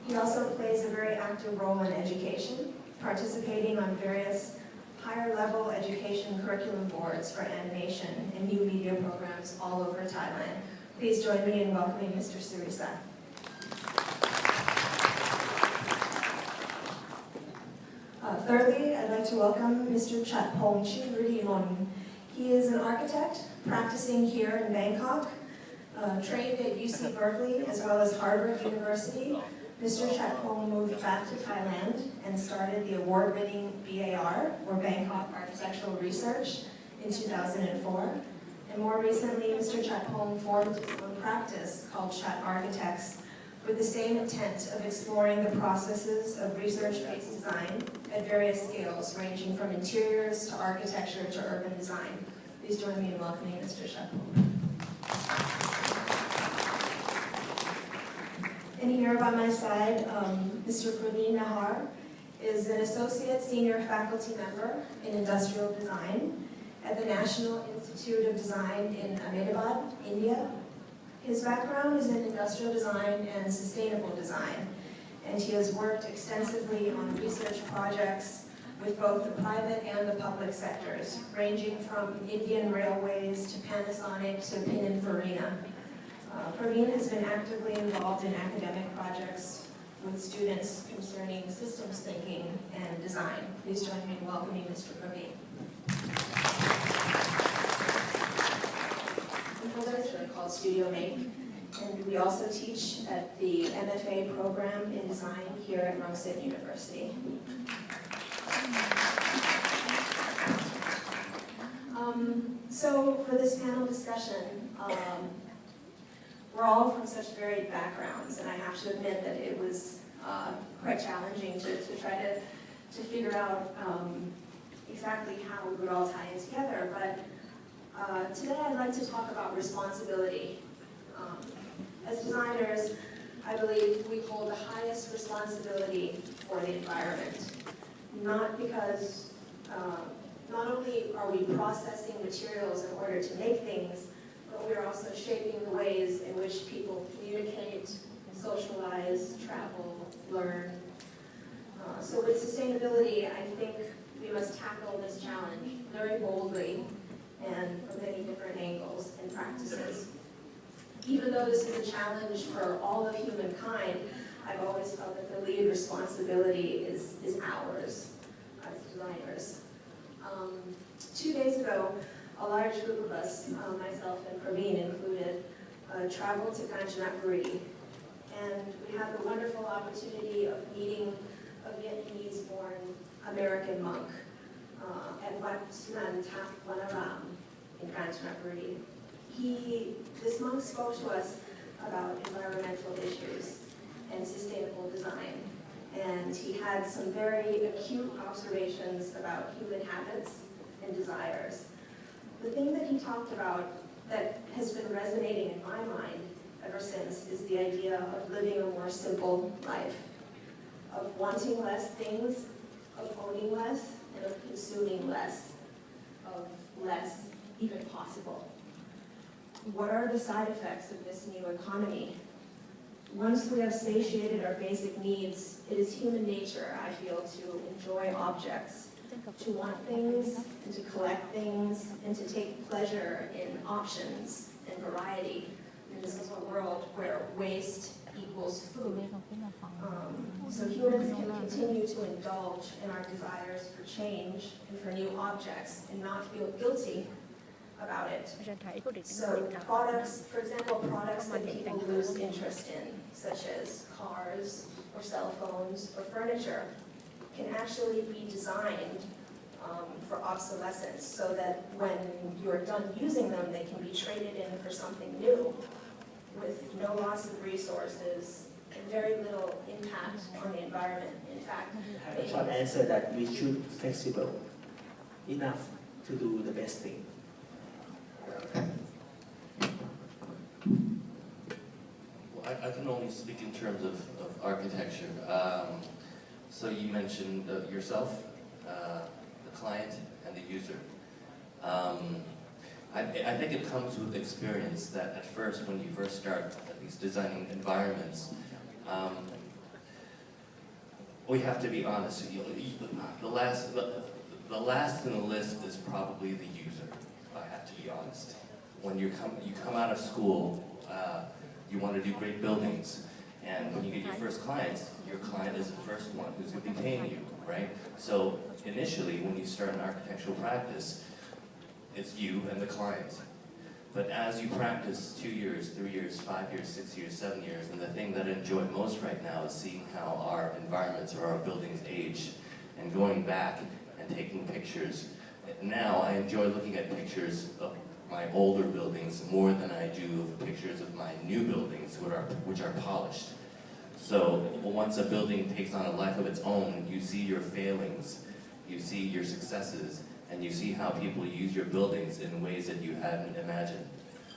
He also plays a very active role in education, participating on various higher-level education curriculum boards for animation and new media programs all over Thailand. Please join me in welcoming Mr. Surisa. Thirdly, I'd like to welcome Mr. Chatpong Chimridimon. He is an architect practicing here in Bangkok, trained at UC Berkeley as well as Harvard University. Mr. Chatpong moved back to Thailand and started the award-winning BAR, or Bangkok Architectural Research, in 2004. And more recently, Mr. Chatpong formed his own practice called Chat Architects, with the same intent of exploring the processes of research-based design at various scales, ranging from interiors to architecture to urban design. Please join me in welcoming Mr. Chatpong. And here by my side, Mr. Praveen Nahar is an associate senior faculty member in industrial design at the National Institute of Design in Ahmedabad, India. His background is in industrial design and sustainable design, and he has worked extensively on research projects with both the private and the public sectors, ranging from Indian Railways to Panasonic to Pininfarina. Praveen has been actively involved in academic projects with students concerning systems thinking and design. Please join me in welcoming Mr. Praveen. And for the called Studio Make. And we also teach at the MFA program in design here at Rangsit University. So for this panel discussion, we're all from such varied backgrounds, and I have to admit that it was quite challenging to try to figure out exactly how we would all tie in together. But today I'd like to talk about responsibility. As designers, I believe we hold the highest responsibility for the environment. Not because, not only are we processing materials in order to make things, but we are also shaping the ways in which people communicate, socialize, travel, learn. So with sustainability, I think we must tackle this challenge very boldly and from many different angles and practices. Even though this is a challenge for all of humankind, I've always felt that the lead responsibility is ours as designers. 2 days ago, a large group of us, myself and Praveen included, traveled to Kanchanaburi, and we had the wonderful opportunity of meeting a Vietnamese-born American monk at Wat Sunan Thap Vanaram in Kanchanaburi. This monk spoke to us about environmental issues and sustainable design, and he had some very acute observations about human habits and desires. The thing that he talked about that has been resonating in my mind ever since is the idea of living a more simple life, of wanting less things, of owning less, and of consuming less, of less even possible. What are the side effects of this new economy? Once we have satiated our basic needs, it is human nature, I feel, to enjoy objects, to want things, and to collect things, and to take pleasure in options and variety. And this is a world where waste equals food. So humans can continue to indulge in our desires for change and for new objects and not feel guilty about it. So products, for example, products that people lose interest in, such as cars or cell phones or furniture, can actually be designed for obsolescence so that when you're done using them, they can be traded in for something new with no loss of resources and very little impact on the environment. In fact, I have a short answer that we should be flexible enough to do the best thing. Well, I can only speak in terms of architecture. So you mentioned yourself, the client, and the user. I think it comes with experience that at first, when you first start at least designing environments, we have to be honest. The last in the list is probably the user, if I have to be honest. When you come out of school, you want to do great buildings, and when you get your first clients, your client is the first one who's going to be paying you, right? So initially, when you start an architectural practice, it's you and the client. But as you practice 2 years, 3 years, 5 years, 6 years, 7 years, and the thing that I enjoy most right now is seeing how our environments or our buildings age, and going back and taking pictures. Now I enjoy looking at pictures of my older buildings more than I do of pictures of my new buildings, which are polished. So once a building takes on a life of its own, you see your failings, you see your successes, and you see how people use your buildings in ways that you hadn't imagined.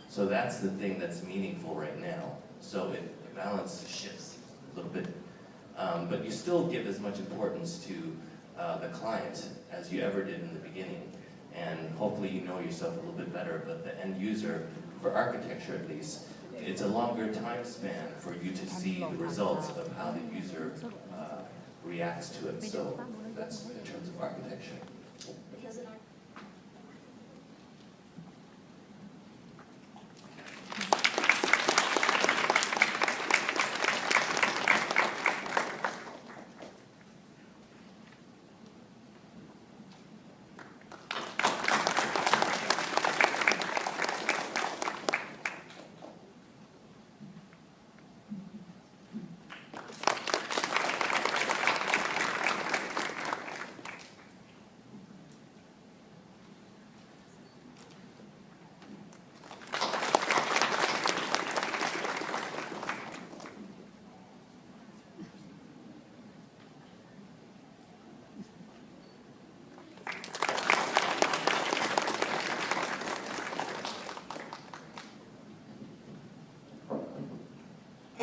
So that's the thing that's meaningful right now. So the balance shifts a little bit. But you still give as much importance to the client as you ever did in the beginning. And hopefully you know yourself a little bit better, but the end user, for architecture at least, it's a longer time span for you to see the results of how the user reacts to it. So that's in terms of architecture.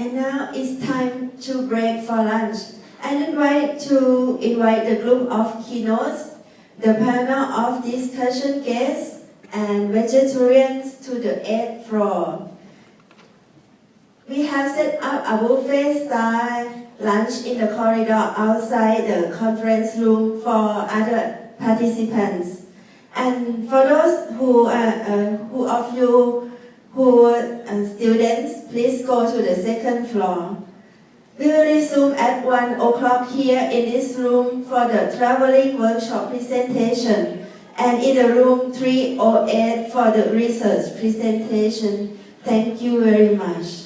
And now it's time to break for lunch. I'd like to invite the group of keynotes, the panel of discussion guests, and vegetarians to the 8th floor. We have set up a buffet-style lunch in the corridor outside the conference room for other participants. And for those who of you who are students, please go to the 2nd floor. We will resume at 1 o'clock here in this room for the traveling workshop presentation, and in the room 308 for the research presentation. Thank you very much.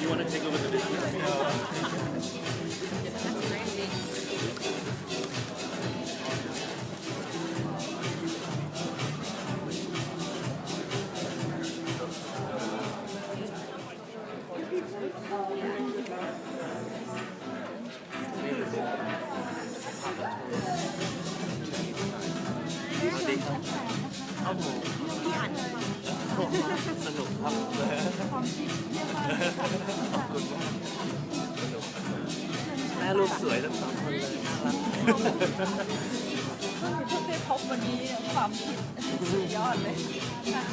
You want to take over the video?ครับผมสนุกครับขอบคุณมากสนุกแม่ลูกสวยทั้งสองคนเลยน่ารักเพิ่งได้พบวันนี้ความคิดสุดยอดเลยค่ะ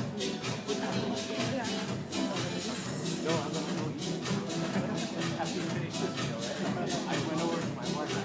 No, I'm not going to eat. After you finish this meal, right? I went over to my wife.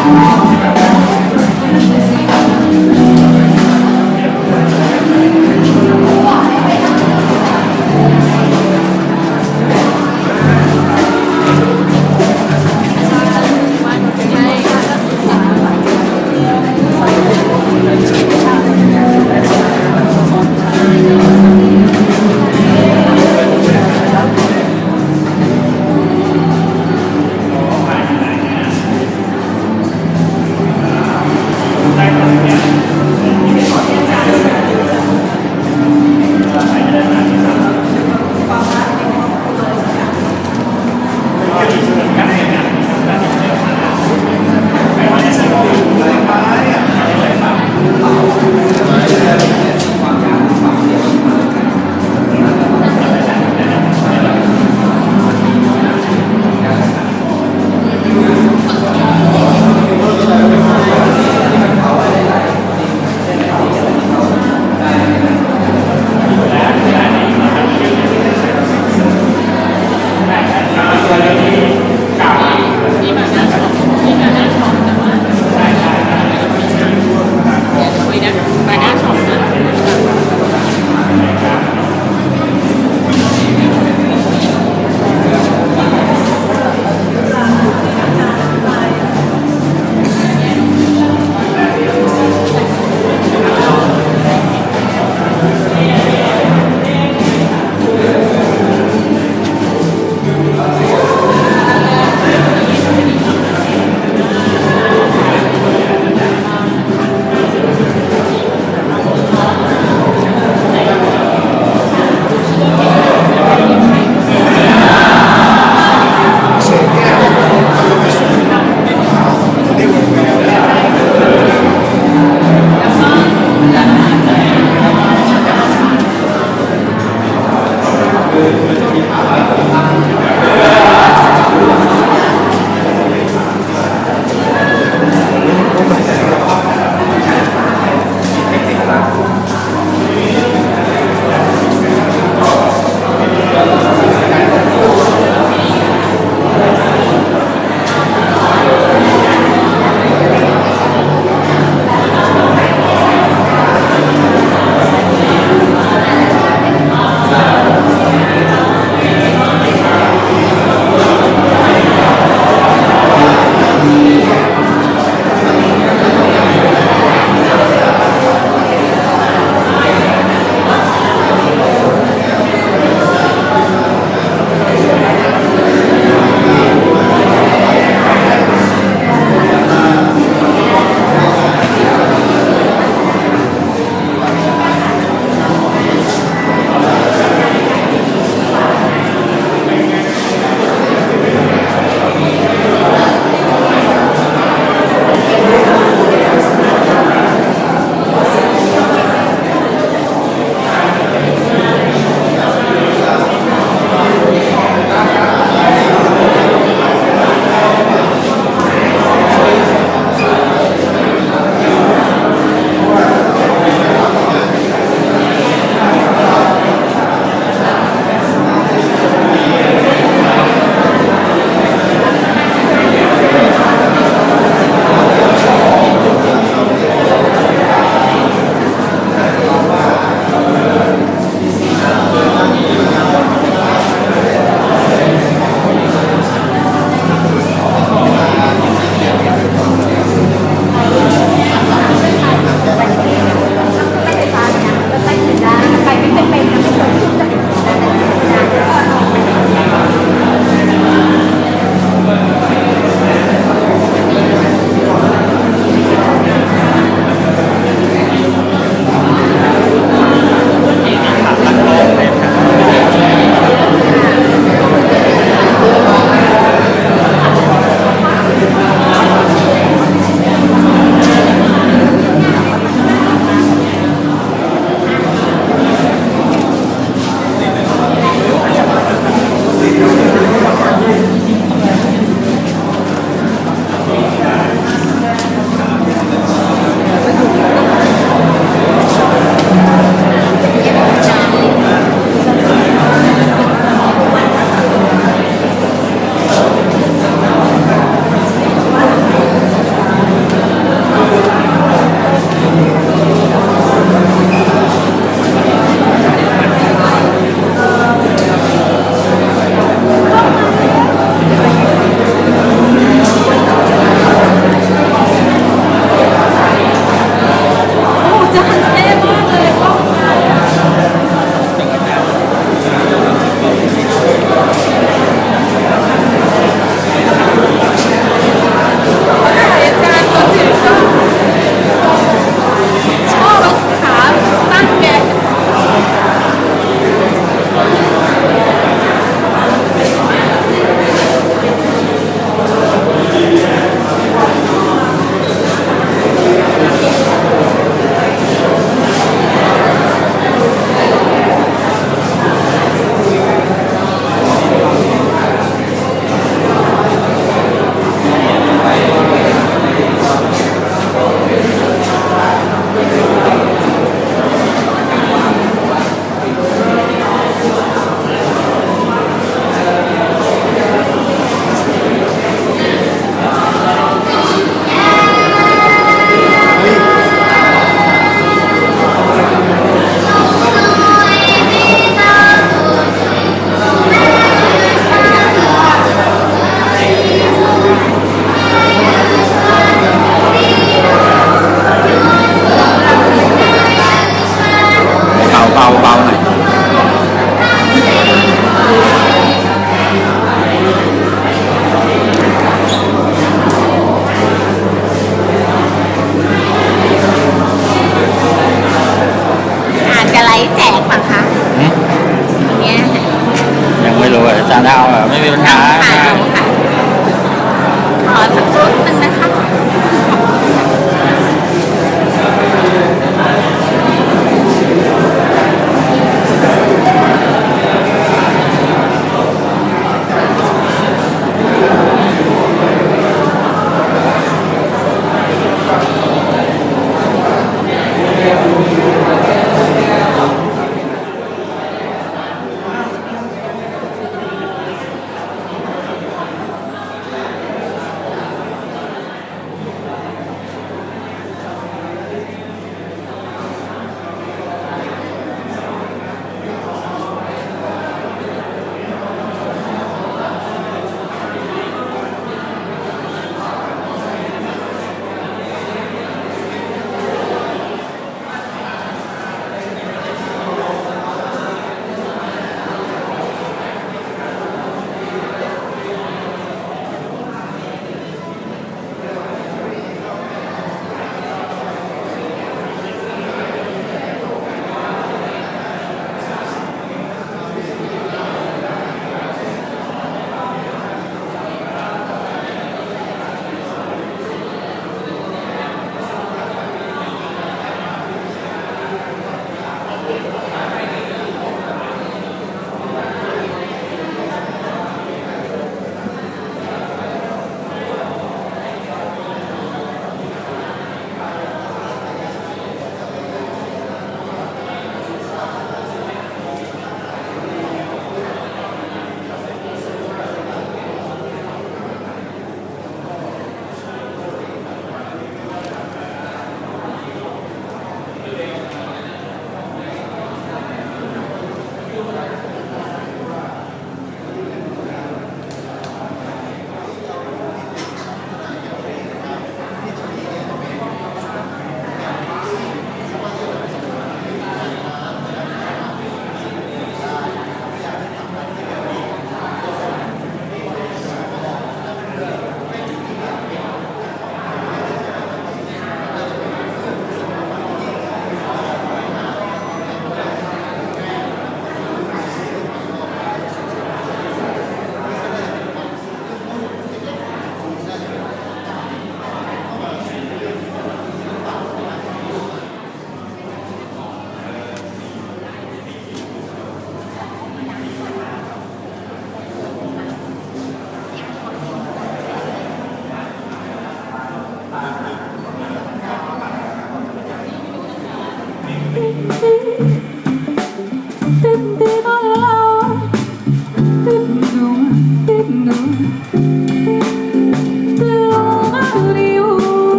ข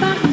ค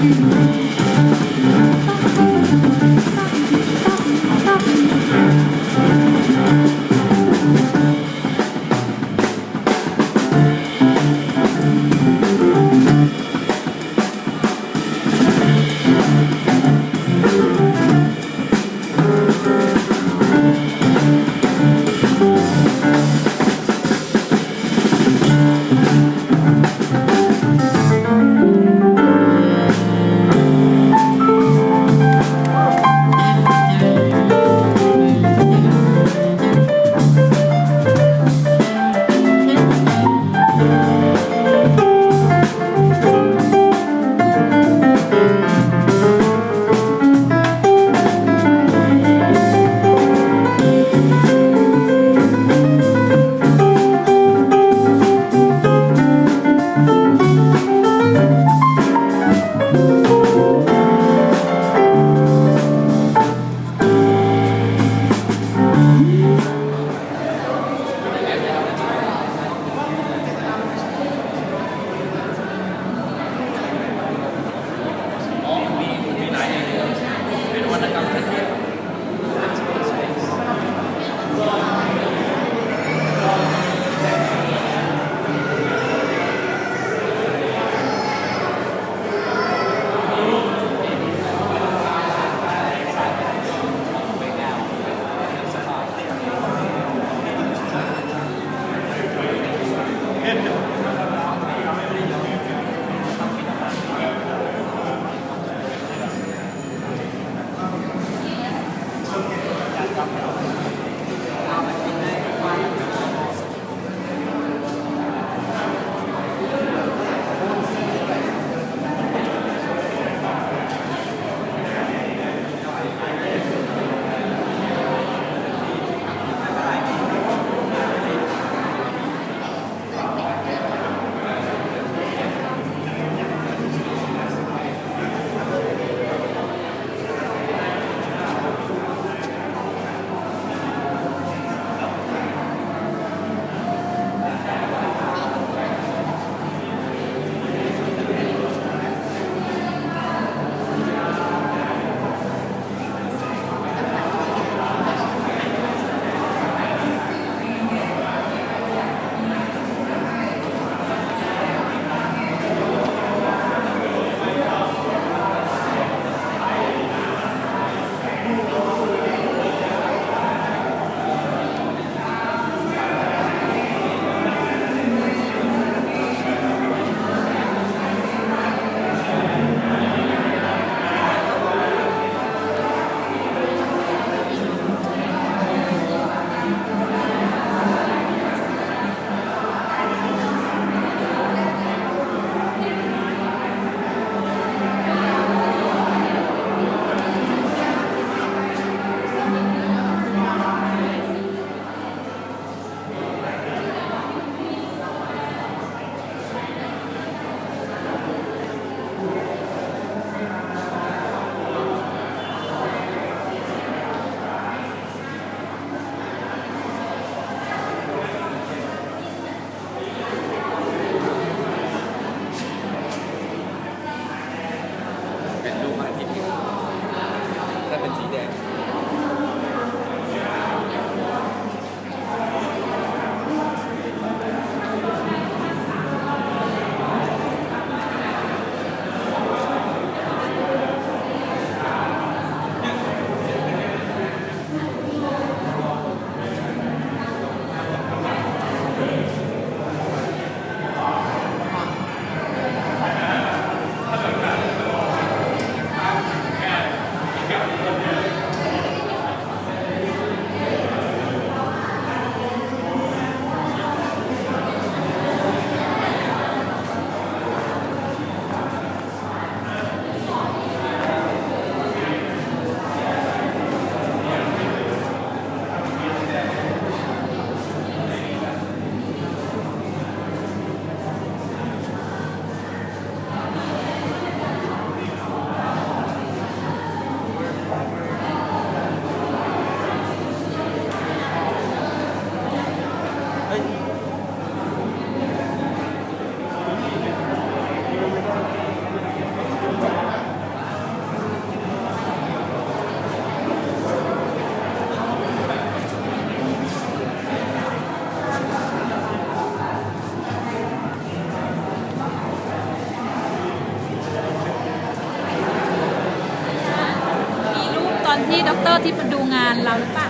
อนที่ดร.ที่ดูงานเราหรือเปล่า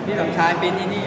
พี่สมชายเป็นที่นี่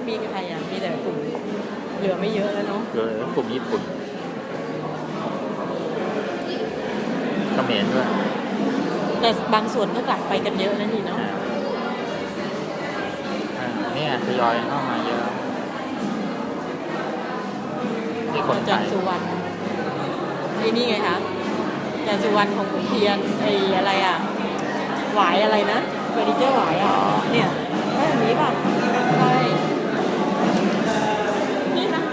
มีใครอ่ะมีแต่กลุ่มเหลือไม่เยอะแล้วเนาะ เหลือกลุ่มญี่ปุ่นเขมรด้วยแต่บางส่วนก็กลับไปกันเยอะนะนี่เนาะเนี่ยทยอยเข้ามาเยอะที่คนไทยอาจารย์สุวรรณไอ้นี่ไงคะอาจารย์สุวรรณของขุนเทียนไอ้อะไรอ่ะหวายอะไรนะเฟอร์นิเจอร์หวายอ่ะเนี่ยใช่แบบนี้ป่ะใช่นี่นะ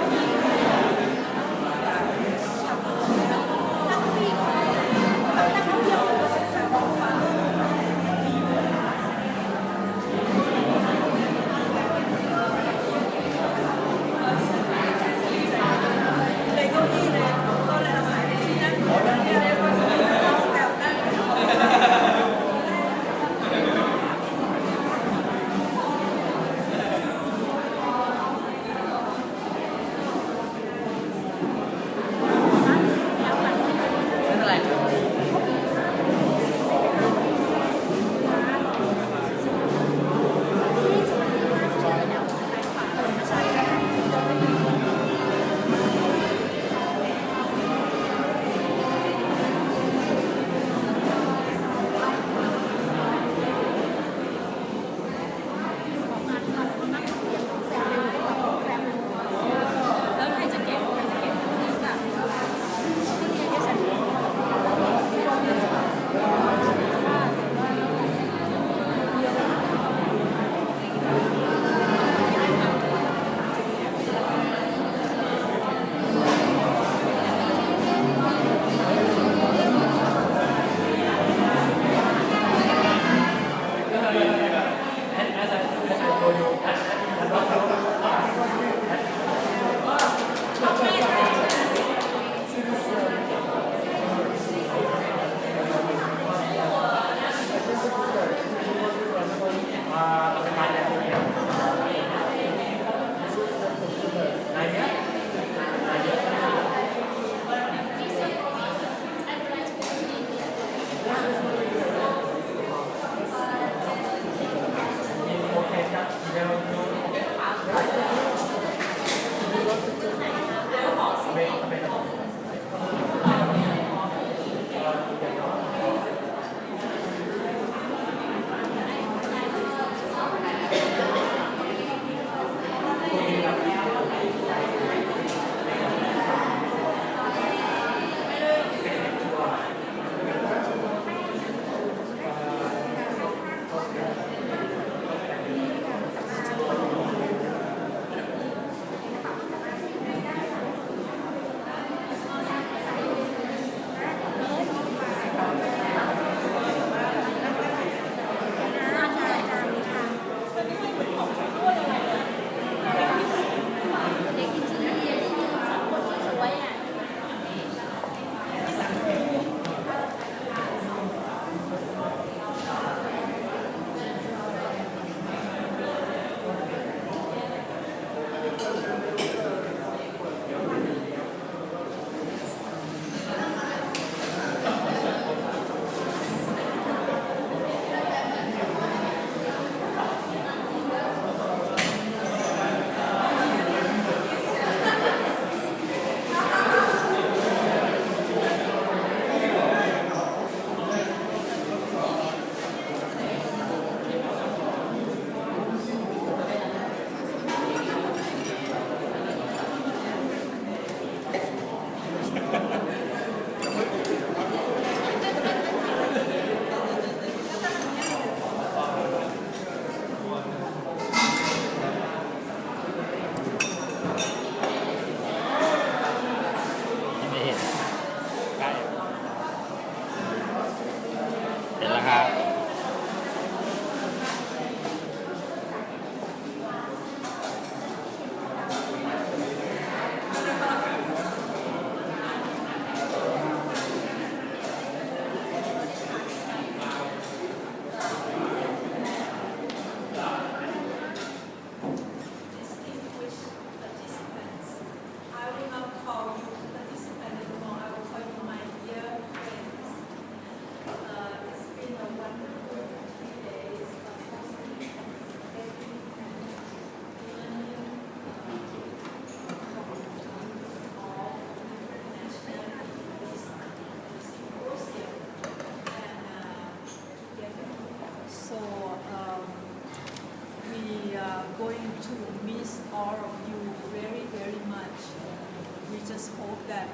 that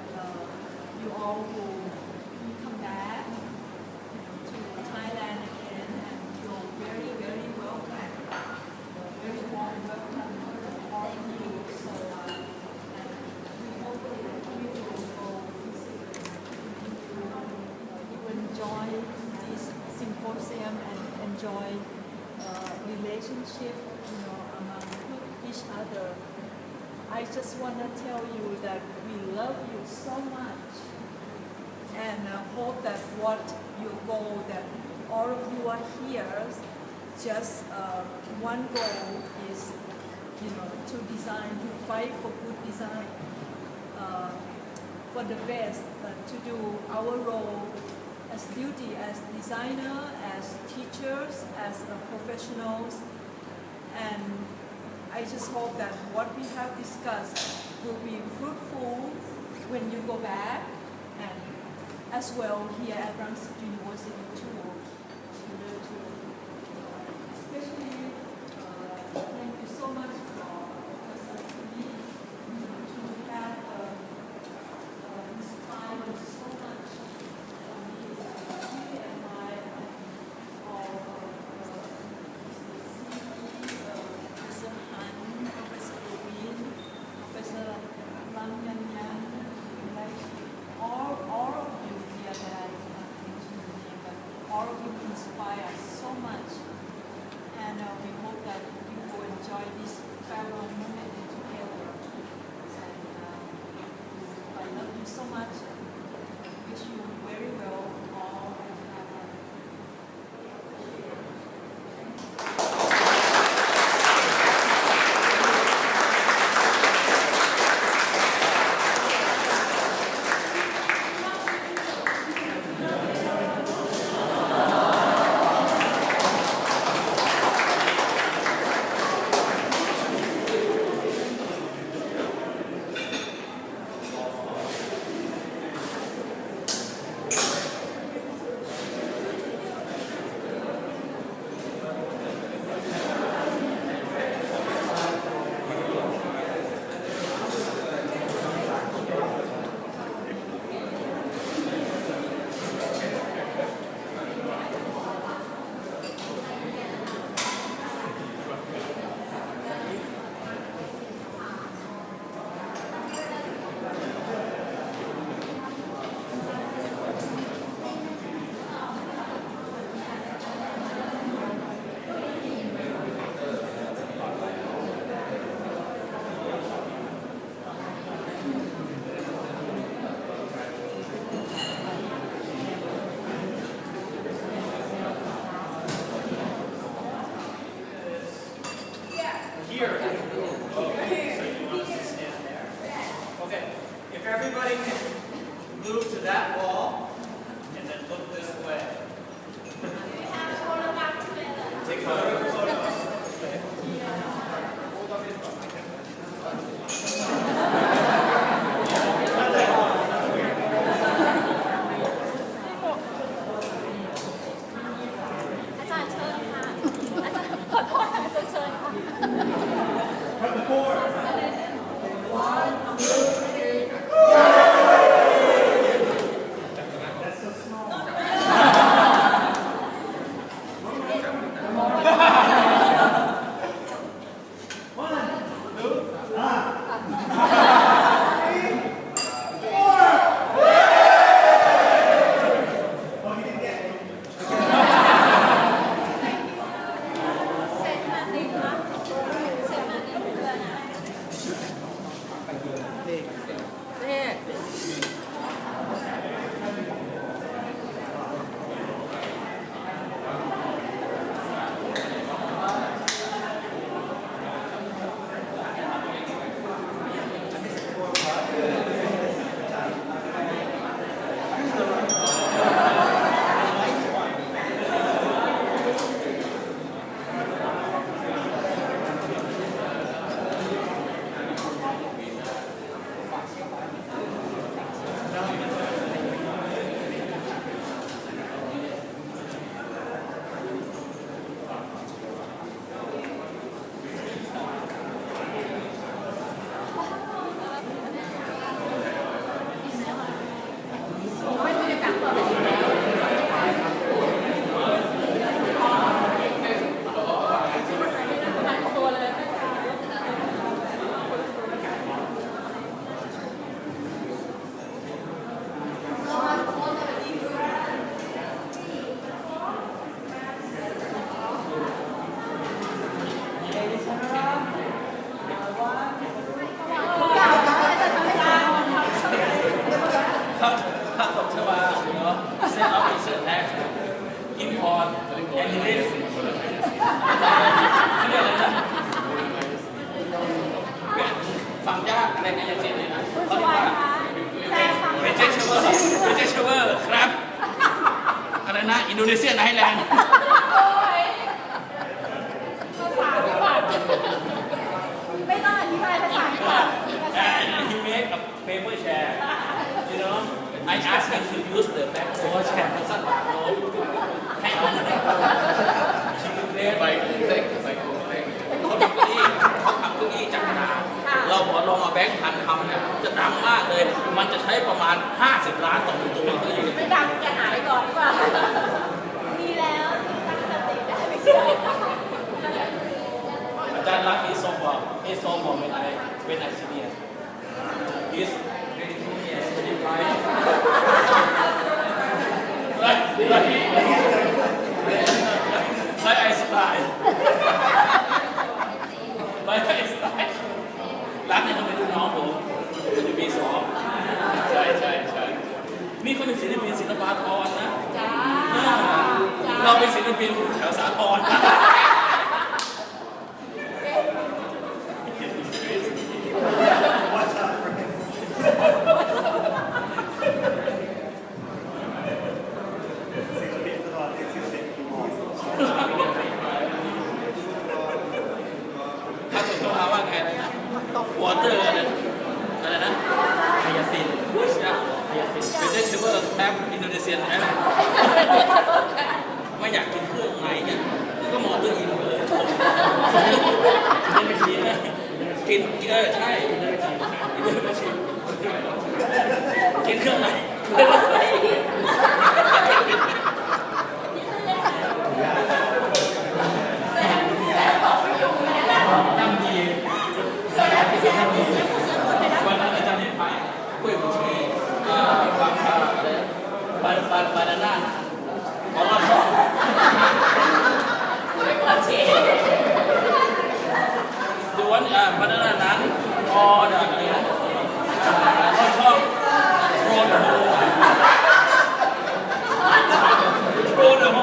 you all will come back to Thailand again, and you're very, very welcome. Very warm welcome to all of you. So we hopefully we will go visit you enjoy this symposium and enjoy relationship, among each other. I just want to tell you that we love you so much, and hope that what your goal, that all of you are here, just one goal is, to design, to fight for good design, for the best, to do our role as duty as designer, as teachers, as professionals, and I just hope that what we have discussed will be fruitful when you go back, and as well here at Rangsit University too. Especially, thank you so much for Professor Lee to have inspired so much. Really admire all Professor Han, Professor Win, Professor Lam Yan Yan, like all of you here that I mentioned, but all อินโดนีเซียไอแลนด์ ภาษาพิบัติไม่ต้องอธิบายภาษาพิบัติ he made a paper chair you know I asked him to use the back paper chair สั้นๆให้เอาไปเล็กไปเล็กเขาทำเก้าอี้จากกระดาษเราบอกลองเอาแบงค์พันทำเนี่ยจะดังมากเลยมันจะใช้ประมาณ50 ล้านต่อตัวไม่ดังจะหายก่อนดีกว่าดีแล้วตั้งสติได้ไม่ใช่อาจารย์รักอีโซบอกเป็นไอซีเนียHe's very genius very bright like Einstein like Einstein รักเนี่ยทำไมดูน้องผมจะมี2ใช่นี่เขาเป็นศิลปินศิลปากรนะเราเป็นศิลปินแถวสาทรถ้าจะเข้ามาว่าไงนะวอเตอร์อะไรนะไฮยาซินเป็นได้ชื่อว่าแอปอินโดนีเซียใช่ไหมไม่อยากกินเครื่องไหนเนี่ยก็มอเตอร์อินไปเลยกินใช่กินเครื่องไหนวันนั้นอาจารย์ให้ไปกล้วยบุชีบานาน่าขอรอดช่องกล้วยบุชีดูวันบานาน่านั้นพอเดี๋ยวอะไรนะรอดช่องโรนโฮ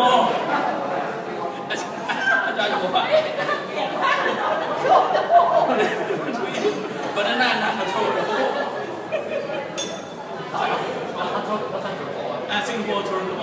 อาจารย์อยู่ป่ะบานาน่านั้นมาโชว์สิงคโปร์โทรนโฮ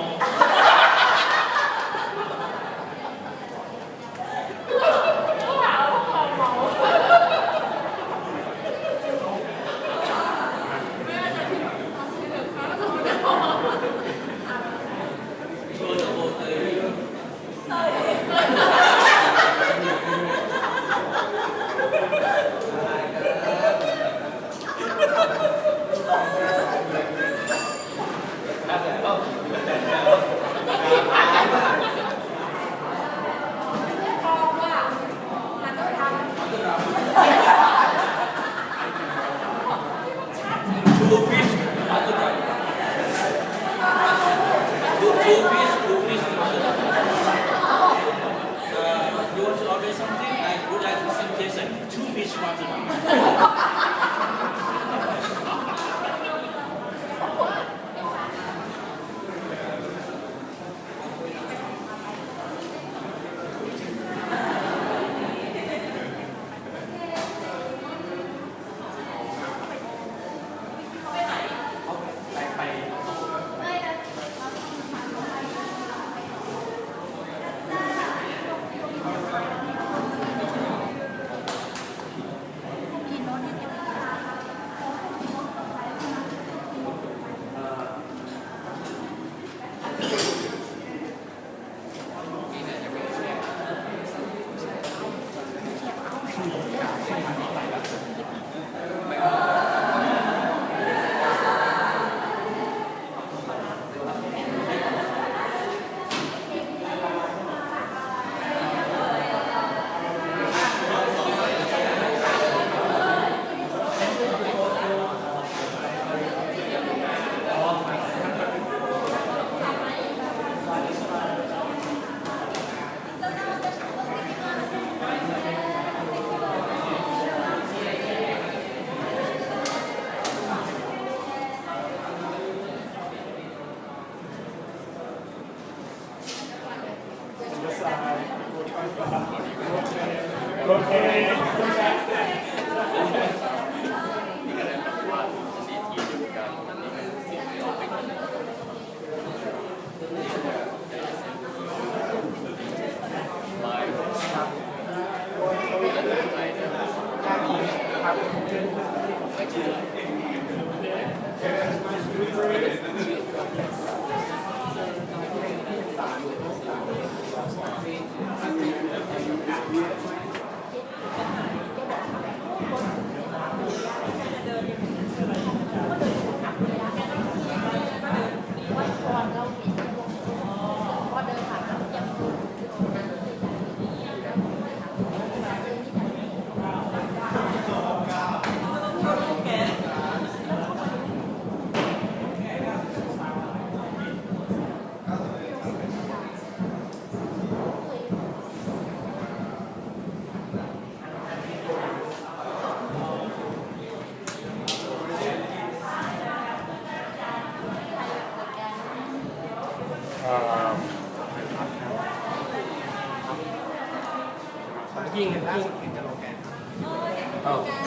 ยิ่งล่าสุดเป็นกะโหลกแกน